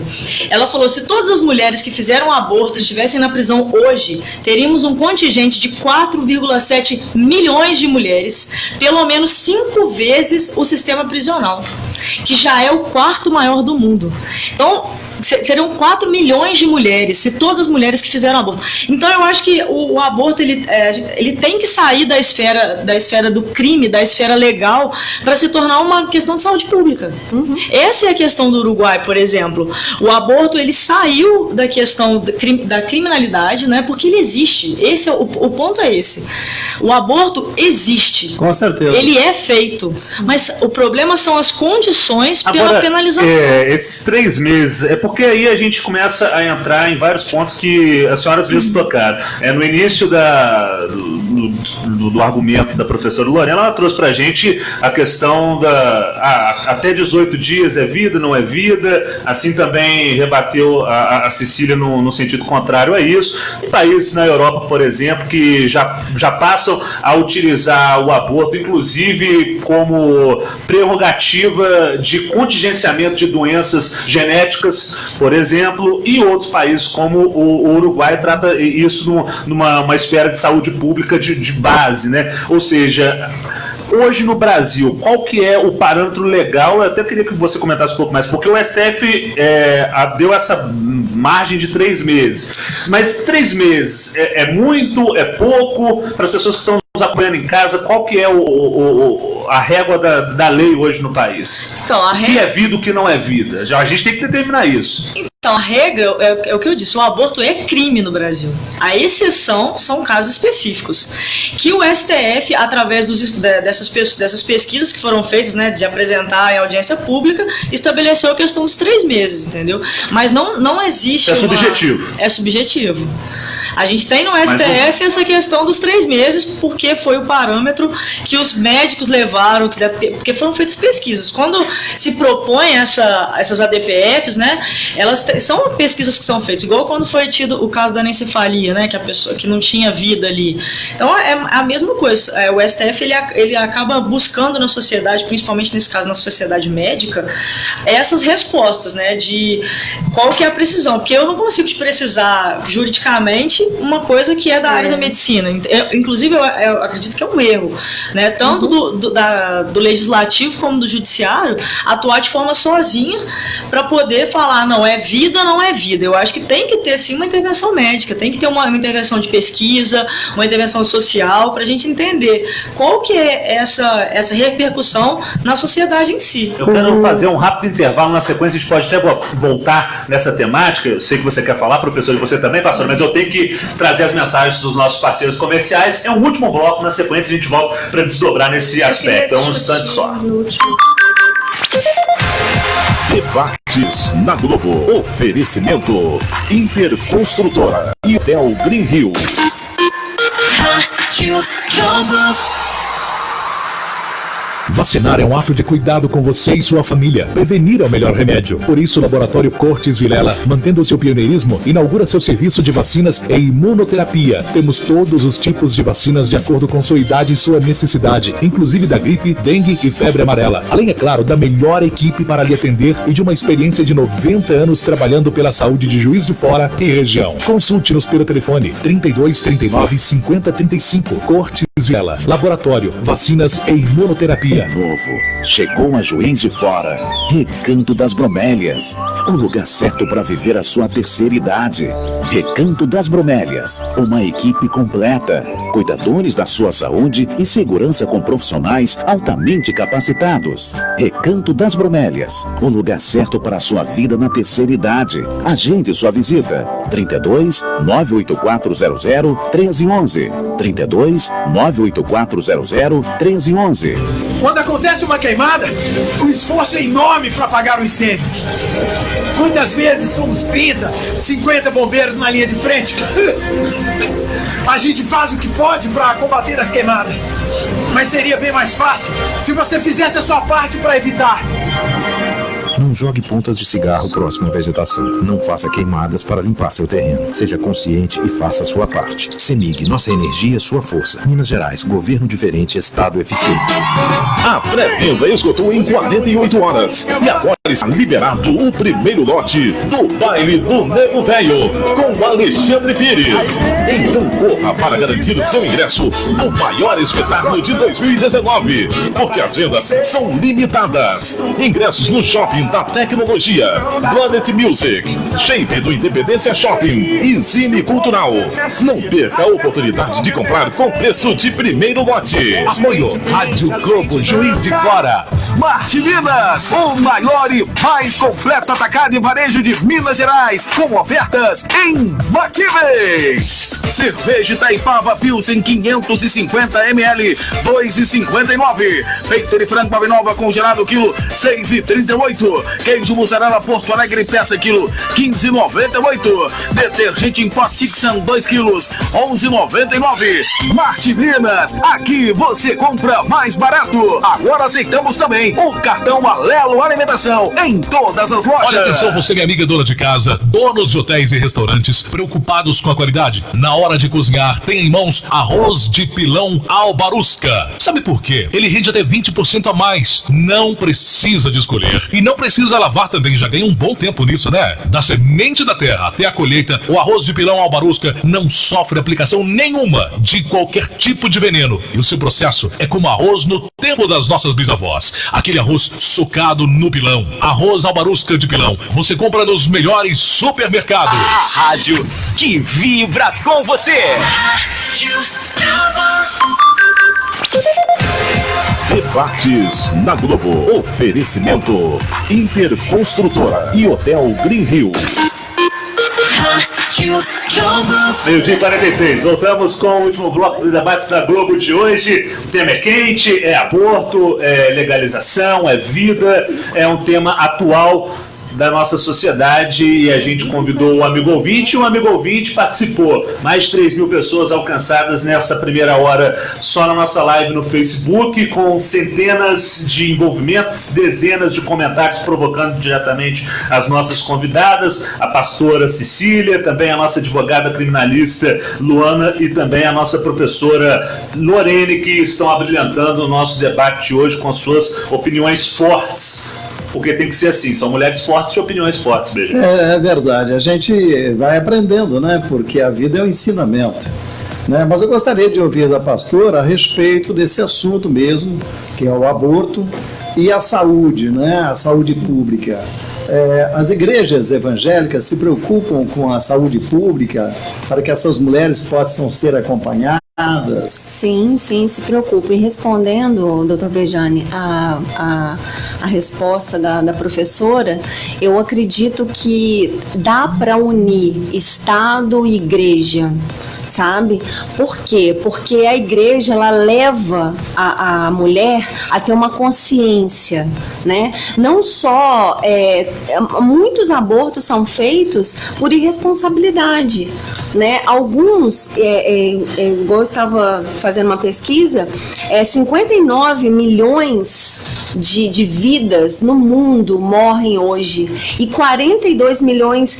Ela falou, se todas as mulheres que fizeram aborto estivessem na prisão hoje, teríamos um contingente de 4,7 milhões de mulheres, pelo menos 5 vezes o sistema prisional, que já é o quarto maior do mundo. Então, seriam 4 milhões de mulheres, se todas as mulheres que fizeram aborto. Então eu acho que o aborto ele tem que sair da esfera do crime, da esfera legal, para se tornar uma questão de saúde pública. Essa é a questão do Uruguai, por exemplo. O aborto ele saiu da questão da criminalidade, né, porque ele existe. O ponto é esse. O aborto existe. Com certeza. Ele é feito. Mas o problema são as condições pela penalização. Esses 3 meses, porque aí a gente começa a entrar em vários pontos que as senhoras mesmo tocaram. No início do argumento da professora Lorena, ela trouxe para a gente a questão até 18 dias é vida, não é vida. Assim também rebateu a Cecília no sentido contrário a isso. Em países na Europa, por exemplo, que já passam a utilizar o aborto, inclusive como prerrogativa de contingenciamento de doenças genéticas, por exemplo, e outros países como o Uruguai trata isso numa esfera de saúde pública de base, né? Ou seja, hoje no Brasil, qual que é o parâmetro legal? Eu até queria que você comentasse um pouco mais, porque o STF deu essa margem de 3 meses. Mas 3 meses é muito, é pouco? Para as pessoas que estão nos acompanhando em casa, qual que é a régua da lei hoje no país? Então, o que é vida, o que não é vida? A gente tem que determinar isso. Então, a regra é o que eu disse, o aborto é crime no Brasil. A exceção são casos específicos, que o STF, através dessas pesquisas que foram feitas, né, de apresentar em audiência pública, estabeleceu a questão dos 3 meses, entendeu? Mas não existe subjetivo. É subjetivo. A gente tem no STF essa questão dos 3 meses, porque foi o parâmetro que os médicos levaram, porque foram feitas pesquisas. Quando se propõe essas ADPFs, né, elas são pesquisas que são feitas, igual quando foi tido o caso da anencefalia, né, que a pessoa que não tinha vida ali. Então é a mesma coisa. O STF ele acaba buscando na sociedade, principalmente nesse caso na sociedade médica, essas respostas, né, de qual que é a precisão, porque eu não consigo te precisar juridicamente uma coisa que é da área da medicina. Inclusive, eu acredito que é um erro, né? Tanto do legislativo como do judiciário atuar de forma sozinha para poder falar, não é vida, não é vida. Eu acho que tem que ter, sim, uma intervenção médica, tem que ter uma intervenção de pesquisa, uma intervenção social, para a gente entender qual que é essa repercussão na sociedade em si. Eu quero fazer um rápido intervalo, na sequência a gente pode até voltar nessa temática. Eu sei que você quer falar, professor, e você também, pastor, mas eu tenho que trazer as mensagens dos nossos parceiros comerciais. É o último bloco, na sequência a gente volta para desdobrar nesse aspecto. É um instante só. Debates na Globo. Oferecimento Interconstrutora e Del Green Hill. Vacinar é um ato de cuidado com você e sua família. Prevenir é o melhor remédio. Por isso, o Laboratório Cortes Vilela, mantendo o seu pioneirismo, inaugura seu serviço de vacinas e imunoterapia. Temos todos os tipos de vacinas de acordo com sua idade e sua necessidade, inclusive da gripe, dengue e febre amarela. Além, é claro, da melhor equipe para lhe atender e de uma experiência de 90 anos trabalhando pela saúde de Juiz de Fora e região. Consulte-nos pelo telefone 32 39 50 35. Cortes Vilela. Laboratório, vacinas e imunoterapia. Novo, chegou a Juiz de Fora, Recanto das Bromélias, o lugar certo para viver a sua terceira idade. Recanto das Bromélias, uma equipe completa, cuidadores da sua saúde e segurança com profissionais altamente capacitados. Recanto das Bromélias, o lugar certo para a sua vida na terceira idade. Agende sua visita, 32 98400 1311, 32 98400 1311. Quando acontece uma queimada, o esforço é enorme para apagar o incêndio. Muitas vezes somos 30, 50 bombeiros na linha de frente. A gente faz o que pode para combater as queimadas, mas seria bem mais fácil se você fizesse a sua parte para evitar. Não jogue pontas de cigarro próximo à vegetação. Não faça queimadas para limpar seu terreno. Seja consciente e faça a sua parte. CEMIG, nossa energia, sua força. Minas Gerais, governo diferente, Estado eficiente. A pré-venda esgotou em 48 horas. E agora está liberado o primeiro lote do Baile do Nego Velho, com Alexandre Pires. Então corra para garantir o seu ingresso no maior espetáculo de 2019, porque as vendas são limitadas. Ingressos no Shopping da Tecnologia, Planet Music, Shape do Independência Shopping e Cine Cultural. Não perca a oportunidade de comprar com preço de primeiro lote. Apoio Rádio Globo Juiz de Fora. Smart Minas, o maior e mais completo atacado e varejo de Minas Gerais, com ofertas imbatíveis. Cerveja Itaipava Pilsen 550 ml, 2,59. Peito de frango Nova congelado quilo 6,38. Queijo mussarela Porto Alegre peça quilo 15,98. Detergente em pó Tixan 2 quilos 11,99. Smart Minas, aqui você compra mais barato. Agora aceitamos também o cartão Alelo Alimentação em todas as lojas. Olha atenção, você minha amiga dona de casa, donos de hotéis e restaurantes preocupados com a qualidade. Na hora de cozinhar, tem em mãos arroz de pilão Albarusca. Sabe por quê? Ele rende até 20% a mais. Não precisa de escolher. E não precisa lavar também, já ganha um bom tempo nisso, né? Da semente da terra até a colheita, o arroz de pilão Albarusca não sofre aplicação nenhuma de qualquer tipo de veneno. E o seu processo é como arroz no tempo das nossas bisavós. Aquele arroz socado no pilão. Arroz Albarusca de pilão. Você compra nos melhores supermercados. A rádio que vibra com você. Debates na Globo. Oferecimento Interconstrutora e Hotel Green Hill. Meio-dia 46, voltamos com o último bloco de debates da Globo de hoje. O tema é quente, é aborto, é legalização, é vida, é um tema atual da nossa sociedade e a gente convidou o amigo ouvinte e o amigo ouvinte participou. Mais de 3 mil pessoas alcançadas nessa primeira hora só na nossa live no Facebook, com centenas de envolvimentos, dezenas de comentários provocando diretamente as nossas convidadas, a pastora Cecília, também a nossa advogada criminalista Luana e também a nossa professora Lorene, que estão abrilhantando o nosso debate de hoje com suas opiniões fortes. Porque tem que ser assim, são mulheres fortes e opiniões fortes, beijo. É verdade, a gente vai aprendendo, né? Porque a vida é um ensinamento. Né? Mas eu gostaria de ouvir da pastora a respeito desse assunto mesmo, que é o aborto e a saúde, né? A saúde pública. As igrejas evangélicas se preocupam com a saúde pública para que essas mulheres possam ser acompanhadas. Sim, se preocupe. Respondendo, doutor Bejane, a resposta da professora, eu acredito que dá para unir Estado e igreja, sabe? Por quê? Porque a igreja, ela leva a mulher a ter uma consciência, né? Não só, muitos abortos são feitos por irresponsabilidade, né? Alguns, igual eu estava fazendo uma pesquisa, 59 milhões de vidas no mundo morrem hoje e 42 milhões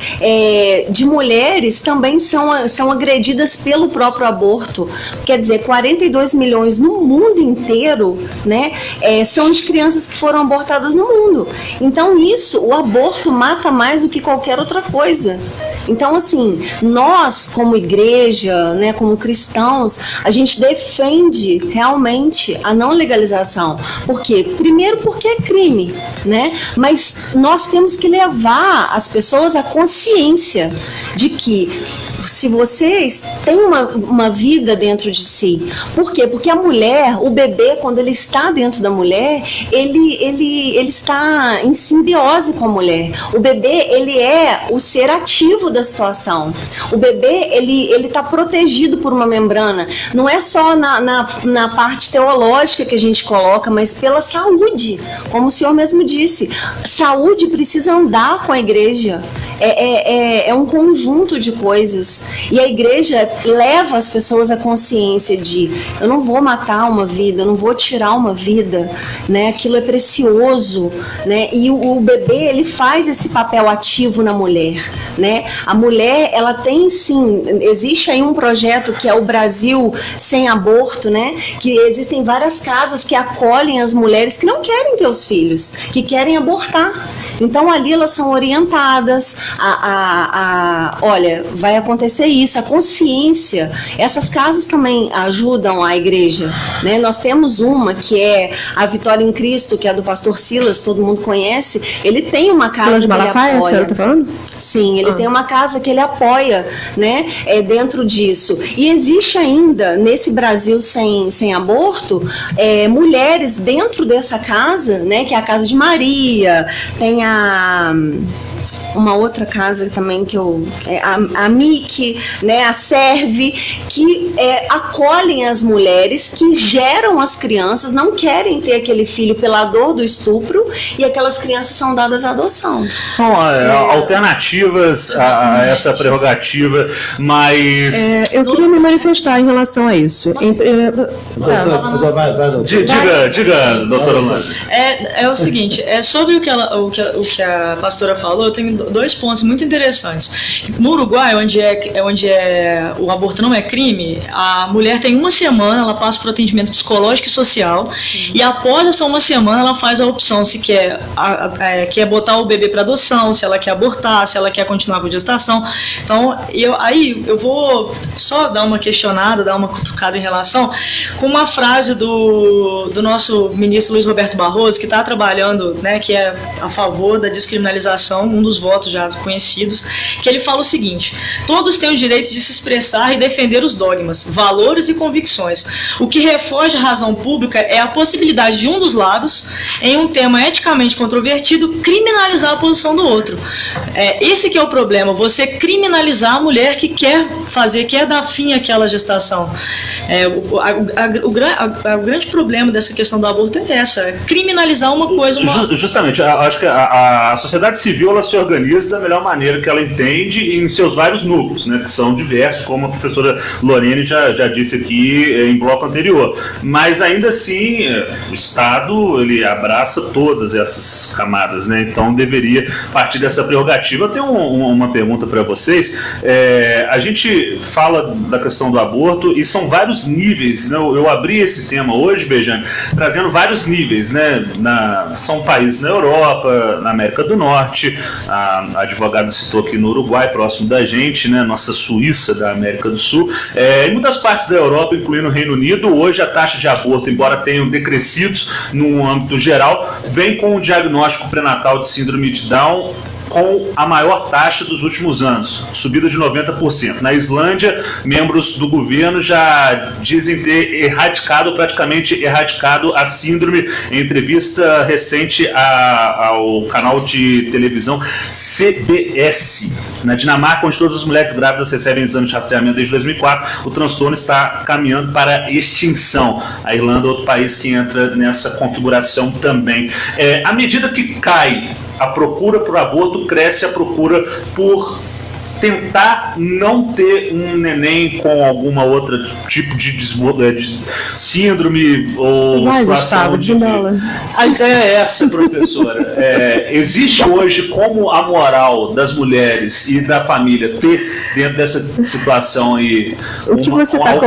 de mulheres também são agredidas pelo próprio aborto. Quer dizer, 42 milhões no mundo inteiro, né, são de crianças que foram abortadas no mundo. Então o aborto mata mais do que qualquer outra coisa. Então, assim, nós, como igreja, né, como cristãos, a gente defende realmente a não legalização. Por quê? Primeiro porque é crime, né? Mas nós temos que levar as pessoas à consciência de que se vocês têm uma vida dentro de si. Por quê? Porque a mulher, o bebê, quando ele está dentro da mulher, ele está em simbiose com a mulher. O bebê, ele é o ser ativo da situação. O bebê, ele está protegido por uma membrana. Não é só na parte teológica que a gente coloca, mas pela saúde. Como o senhor mesmo disse, saúde precisa andar com a igreja. É um conjunto de coisas. vidas. E a igreja leva as pessoas à consciência de: eu não vou matar uma vida, eu não vou tirar uma vida, né? Aquilo é precioso, né? E o bebê, ele faz esse papel ativo na mulher, né? A mulher, ela tem sim, existe aí um projeto que é o Brasil Sem Aborto, né? Que existem várias casas que acolhem as mulheres que não querem ter os filhos, que querem abortar. Então ali elas são orientadas olha, vai acontecer isso, a consciência. Essas casas também ajudam a igreja, né? Nós temos uma que é a Vitória em Cristo, que é do pastor Silas, todo mundo conhece. Ele tem uma casa Silas de que ele Malafaia, apoia. a senhora está falando? Sim, ele tem uma casa que ele apoia, né, dentro disso. E existe ainda, nesse Brasil sem aborto, mulheres dentro dessa casa, né, que é a Casa de Maria, tem uma outra casa também que a MIC, né, a Serve, que acolhem as mulheres que geram as crianças, não querem ter aquele filho pela dor do estupro, e aquelas crianças são dadas à adoção. São alternativas a essa prerrogativa, mas... eu queria me manifestar em relação a isso. Diga, doutora Lula. É o seguinte, sobre o que a pastora falou, eu tenho dois pontos muito interessantes. No Uruguai, onde o aborto não é crime, a mulher tem uma semana, ela passa por atendimento psicológico e social. Sim. E após essa uma semana ela faz a opção se quer botar o bebê para adoção, se ela quer abortar, se ela quer continuar com gestação. Então, eu vou só dar uma questionada, dar uma cutucada em relação com uma frase do nosso ministro Luiz Roberto Barroso, que está trabalhando, né, que é a favor da descriminalização, um dos votos já conhecidos, que ele fala o seguinte: todos têm o direito de se expressar e defender os dogmas, valores e convicções. O que refoge a razão pública é a possibilidade de um dos lados, em um tema eticamente controvertido, criminalizar a posição do outro. Esse que é o problema, você criminalizar a mulher que quer dar fim àquela gestação. O grande problema dessa questão do aborto é essa, criminalizar uma coisa... Justamente, acho que a sociedade civil, ela se organiza da melhor maneira que ela entende em seus vários núcleos, né, que são diversos, como a professora Lorene já disse aqui em bloco anterior. Mas ainda assim, o Estado, ele abraça todas essas camadas, né? Então deveria partir dessa prerrogativa. Eu tenho uma pergunta para vocês. A gente fala da questão do aborto e são vários níveis, né? Eu abri esse tema hoje, Bejane, trazendo vários níveis, né? São países na Europa, na América do Norte, a advogada citou aqui no Uruguai, próximo da gente, né? Nossa Suíça da América do Sul. Em muitas partes da Europa, incluindo o Reino Unido, hoje a taxa de aborto, embora tenham decrescidos no âmbito geral, vem com o diagnóstico pré-natal de síndrome de Down com a maior taxa dos últimos anos, subida de 90%. Na Islândia, membros do governo já dizem ter praticamente erradicado a síndrome, em entrevista recente ao canal de televisão CBS. Na Dinamarca, onde todas as mulheres grávidas recebem exame de rastreamento desde 2004, o transtorno está caminhando para extinção. A Irlanda é outro país que entra nessa configuração também. À medida que cai a procura por aborto, cresce a procura por tentar não ter um neném com alguma outra tipo de síndrome ou situação de... A ideia é essa, professora. Existe hoje como a moral das mulheres e da família ter dentro dessa situação aí... O que você está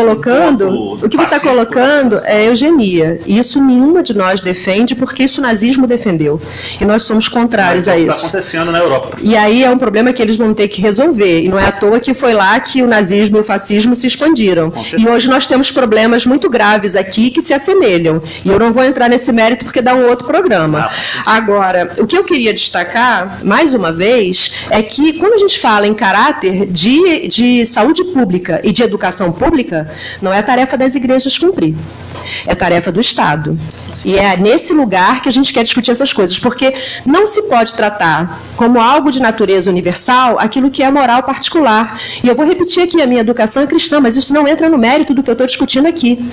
colocando é eugenia. Isso nenhuma de nós defende, porque isso o nazismo defendeu. E nós somos contrários a isso. Está acontecendo na Europa. E aí é um problema que eles vão ter que resolver. E não é à toa que foi lá que o nazismo e o fascismo se expandiram. E hoje nós temos problemas muito graves aqui que se assemelham. E eu não vou entrar nesse mérito porque dá um outro programa. Agora, o que eu queria destacar, mais uma vez, é que quando a gente fala em caráter de saúde pública e de educação pública, não é a tarefa das igrejas cumprir. é tarefa do Estado. E é nesse lugar que a gente quer discutir essas coisas, porque não se pode tratar como algo de natureza universal aquilo que é moral particular. E eu vou repetir aqui, a minha educação é cristã, mas isso não entra no mérito do que eu estou discutindo aqui.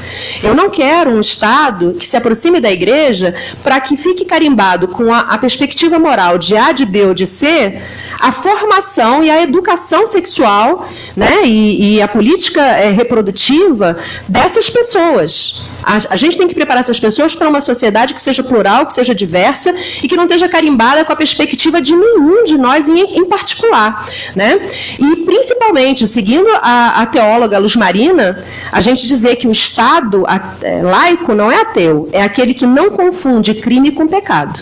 Eu não quero um Estado que se aproxime da igreja para que fique carimbado com a perspectiva moral de A, de B ou de C, a formação e a educação sexual, né, e a política reprodutiva dessas pessoas. A gente tem que preparar essas pessoas para uma sociedade que seja plural, que seja diversa e que não esteja carimbada com a perspectiva de nenhum de nós em particular, né? E, principalmente, seguindo a teóloga Luz Marina, a gente dizer que o Estado laico não é ateu, é aquele que não confunde crime com pecado.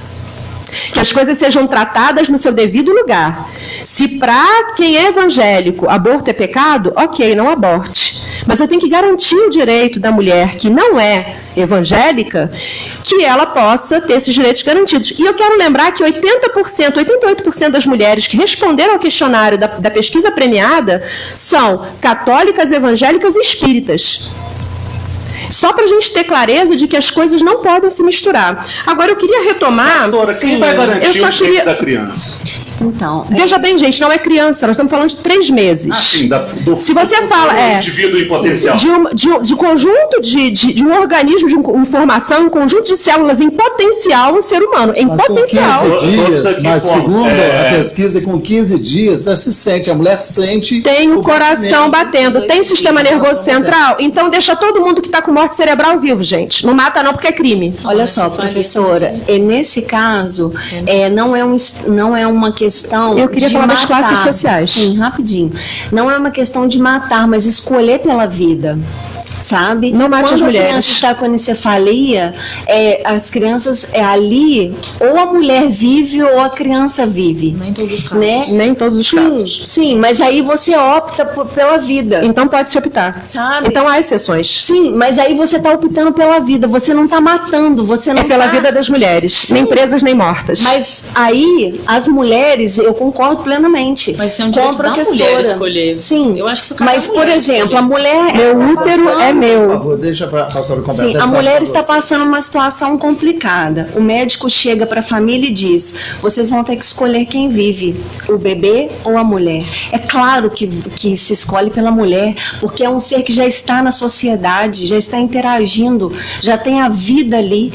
Que as coisas sejam tratadas no seu devido lugar. Se para quem é evangélico aborto é pecado, ok, não aborte. Mas eu tenho que garantir o direito da mulher que não é evangélica, que ela possa ter esses direitos garantidos. E eu quero lembrar que 88% das mulheres que responderam ao questionário da pesquisa premiada são católicas, evangélicas e espíritas. Só para a gente ter clareza de que as coisas não podem se misturar. Agora, eu queria retomar... Doutora, quem vai garantir o direito da criança? Então, veja bem, gente, não é criança, nós estamos falando de 3 meses. Sim, se você fala indivíduo em potencial. De conjunto de um organismo de informação, um conjunto de células em potencial, um ser humano, em potencial. Com 15 dias, mas segundo a pesquisa, com 15 dias, já se sente, a mulher sente... Tem o coração batendo, tem sistema nervoso central, então deixa todo mundo que está com morte cerebral vivo, gente. Não mata não, porque é crime. Olha só, professora, nesse caso, não é uma questão eu queria falar das classes sociais. Sim, rapidinho. Não é uma questão de matar, mas escolher pela vida. Sabe? Não mate as mulheres. Quando a criança está com anencefalia, as crianças ali, ou a mulher vive ou a criança vive. Nem todos os casos. Né? Nem todos os casos. Sim, mas aí você opta pela vida. Então pode se optar. Sabe? Então há exceções. Sim, mas aí você está optando pela vida. Você não está matando, você não pela vida das mulheres, sim, nem presas nem mortas. Mas aí, as mulheres, eu concordo plenamente. Mas se é um direito da mulher escolher. Sim. Eu acho que isso mas, por exemplo, a mulher... Meu útero é meu. Por favor, deixa a pastora completar. Sim, a mulher está passando uma situação complicada. O médico chega para a família e diz: vocês vão ter que escolher quem vive, o bebê ou a mulher. É claro que se escolhe pela mulher, porque é um ser que já está na sociedade, já está interagindo, já tem a vida ali.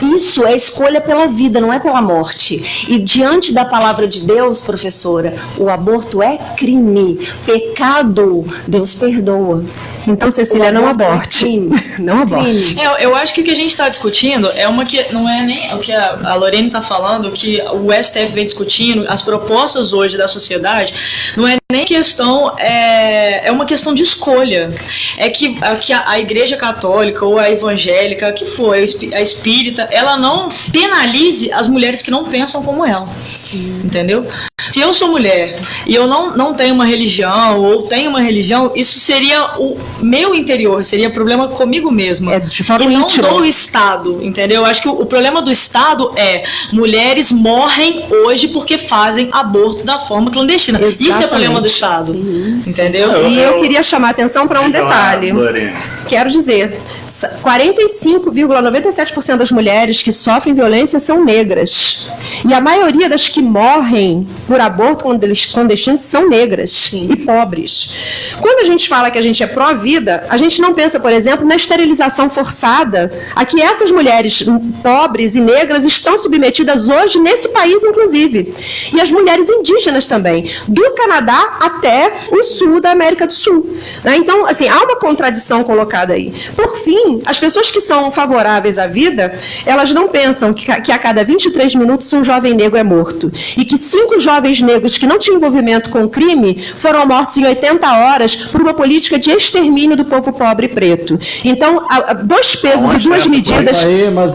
Isso é escolha pela vida, não é pela morte. E diante da palavra de Deus, professora, o aborto é crime, pecado, Deus perdoa. Então, Cecília, não aborte. Não aborte. Eu acho que o que a gente está discutindo é uma que não é nem o que a Lorene está falando, que o STF vem discutindo, as propostas hoje da sociedade, não é nem questão, é uma questão de escolha. É que a Igreja Católica ou a evangélica, que for, a espírita, ela não penalize as mulheres que não pensam como ela. Sim. Entendeu? Se eu sou mulher e eu não tenho uma religião ou tenho uma religião, isso seria o meu interior, seria problema comigo mesma. De forma e não íntima. do Estado, entendeu? Eu acho que o problema do Estado é mulheres morrem hoje porque fazem aborto da forma clandestina. Exatamente. Isso é problema do Estado, entendeu? E eu queria chamar a atenção para um detalhe. Quero dizer, 45,97% das mulheres que sofrem violência são negras. E a maioria das que morrem por aborto clandestino são negras. Sim. E pobres. Quando a gente fala que a gente é pró-vida, a gente não pensa, por exemplo, na esterilização forçada a que essas mulheres pobres e negras estão submetidas hoje nesse país, inclusive. E as mulheres indígenas também, do Canadá até o sul da América do Sul. Né? Então, assim, há uma contradição colocada aí. Por fim, as pessoas que são favoráveis à vida, elas não pensam que a cada 23 minutos um jovem negro é morto. E que 5 jovens negros que não tinham envolvimento com o crime foram mortos em 80 horas por uma política de extermínio do povo pobre e preto. Então, há 2 pesos e 2 medidas.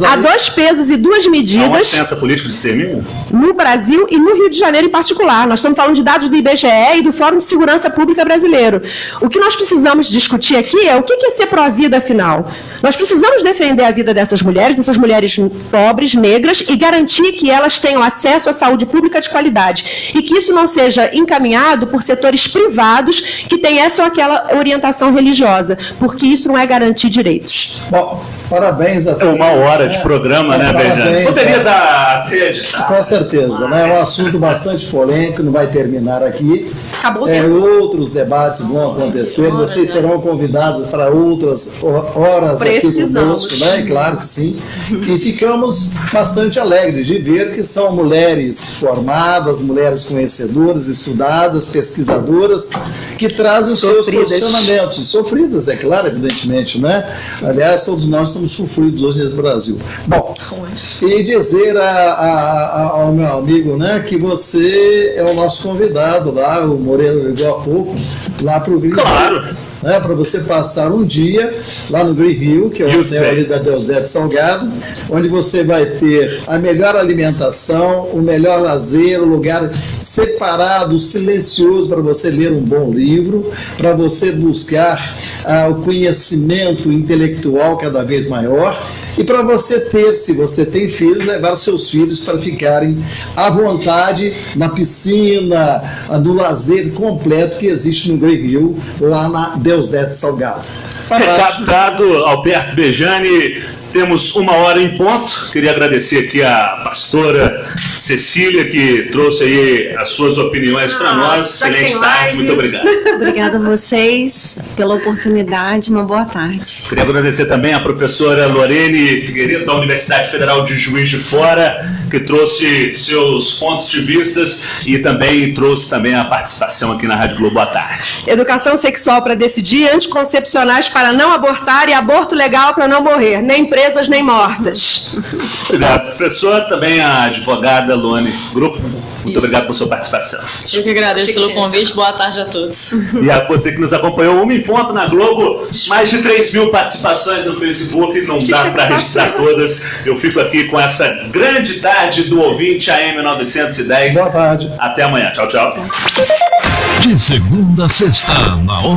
Há 2 pesos e 2 medidas. Tem essa política de extermínio? No Brasil e no Rio de Janeiro em particular. Nós estamos falando de dados do IBGE e do Fórum de Segurança Pública Brasileiro. O que nós precisamos discutir aqui é o que é ser pró-vida, afinal. Nós precisamos defender a vida dessas mulheres pobres, negras, e garantir que elas tenham acesso à saúde pública de qualidade. E que isso não seja encaminhado por setores privados que têm essa ou aquela orientação religiosa, porque isso não é garantir direitos. Bom, Parabéns a Uma hora de programa, né, Bejane? Poderia dar até editar. Com certeza, né? É um assunto bastante polêmico, não vai terminar aqui. Acabou o outros debates vão acontecer, vocês serão convidados para outras horas aqui conosco, né? Claro que sim. E ficamos bastante alegres de ver que são mulheres formadas, mulheres conhecedoras, estudadas, pesquisadoras, que trazem os seus posicionamentos. Sofridas, é claro, evidentemente, né? Aliás, todos nós estamos sofridos hoje nesse Brasil. Bom, e dizer ao meu amigo, né, que você é o nosso convidado lá, o Moreno ligou há pouco, lá para o Green Hill, né, para você passar um dia lá no Green Hill, que é o hotel ali da Deusete Salgado, onde você vai ter a melhor alimentação, o melhor lazer, o lugar separado, silencioso para você ler um bom livro, para você buscar o conhecimento intelectual cada vez maior e para você ter, se você tem filhos, levar seus filhos para ficarem à vontade na piscina, no lazer completo que existe no Green Hill, lá na Deusete Salgado. Recado dado, Alberto Bejane. Temos 1 hora em ponto. Queria agradecer aqui a pastora Cecília, que trouxe aí as suas opiniões para nós. Excelente tarde, muito obrigado. Obrigada a vocês pela oportunidade, uma boa tarde. Queria agradecer também a professora Lorene Figueiredo, da Universidade Federal de Juiz de Fora, que trouxe seus pontos de vistas e também trouxe também a participação aqui na Rádio Globo à tarde. Educação sexual para decidir, anticoncepcionais para não abortar e aborto legal para não morrer, nem presas nem mortas. Obrigado, professor. Também a advogada Luane Grupo. Muito obrigado por sua participação. Eu que agradeço pelo convite. Boa tarde a todos. E a você que nos acompanhou, 1 em ponto na Globo, mais de 3.000 participações no Facebook, não dá para registrar todas. Eu fico aqui com essa grande tarde do ouvinte AM 910. Boa tarde. Até amanhã. Tchau, tchau. De segunda a sexta, na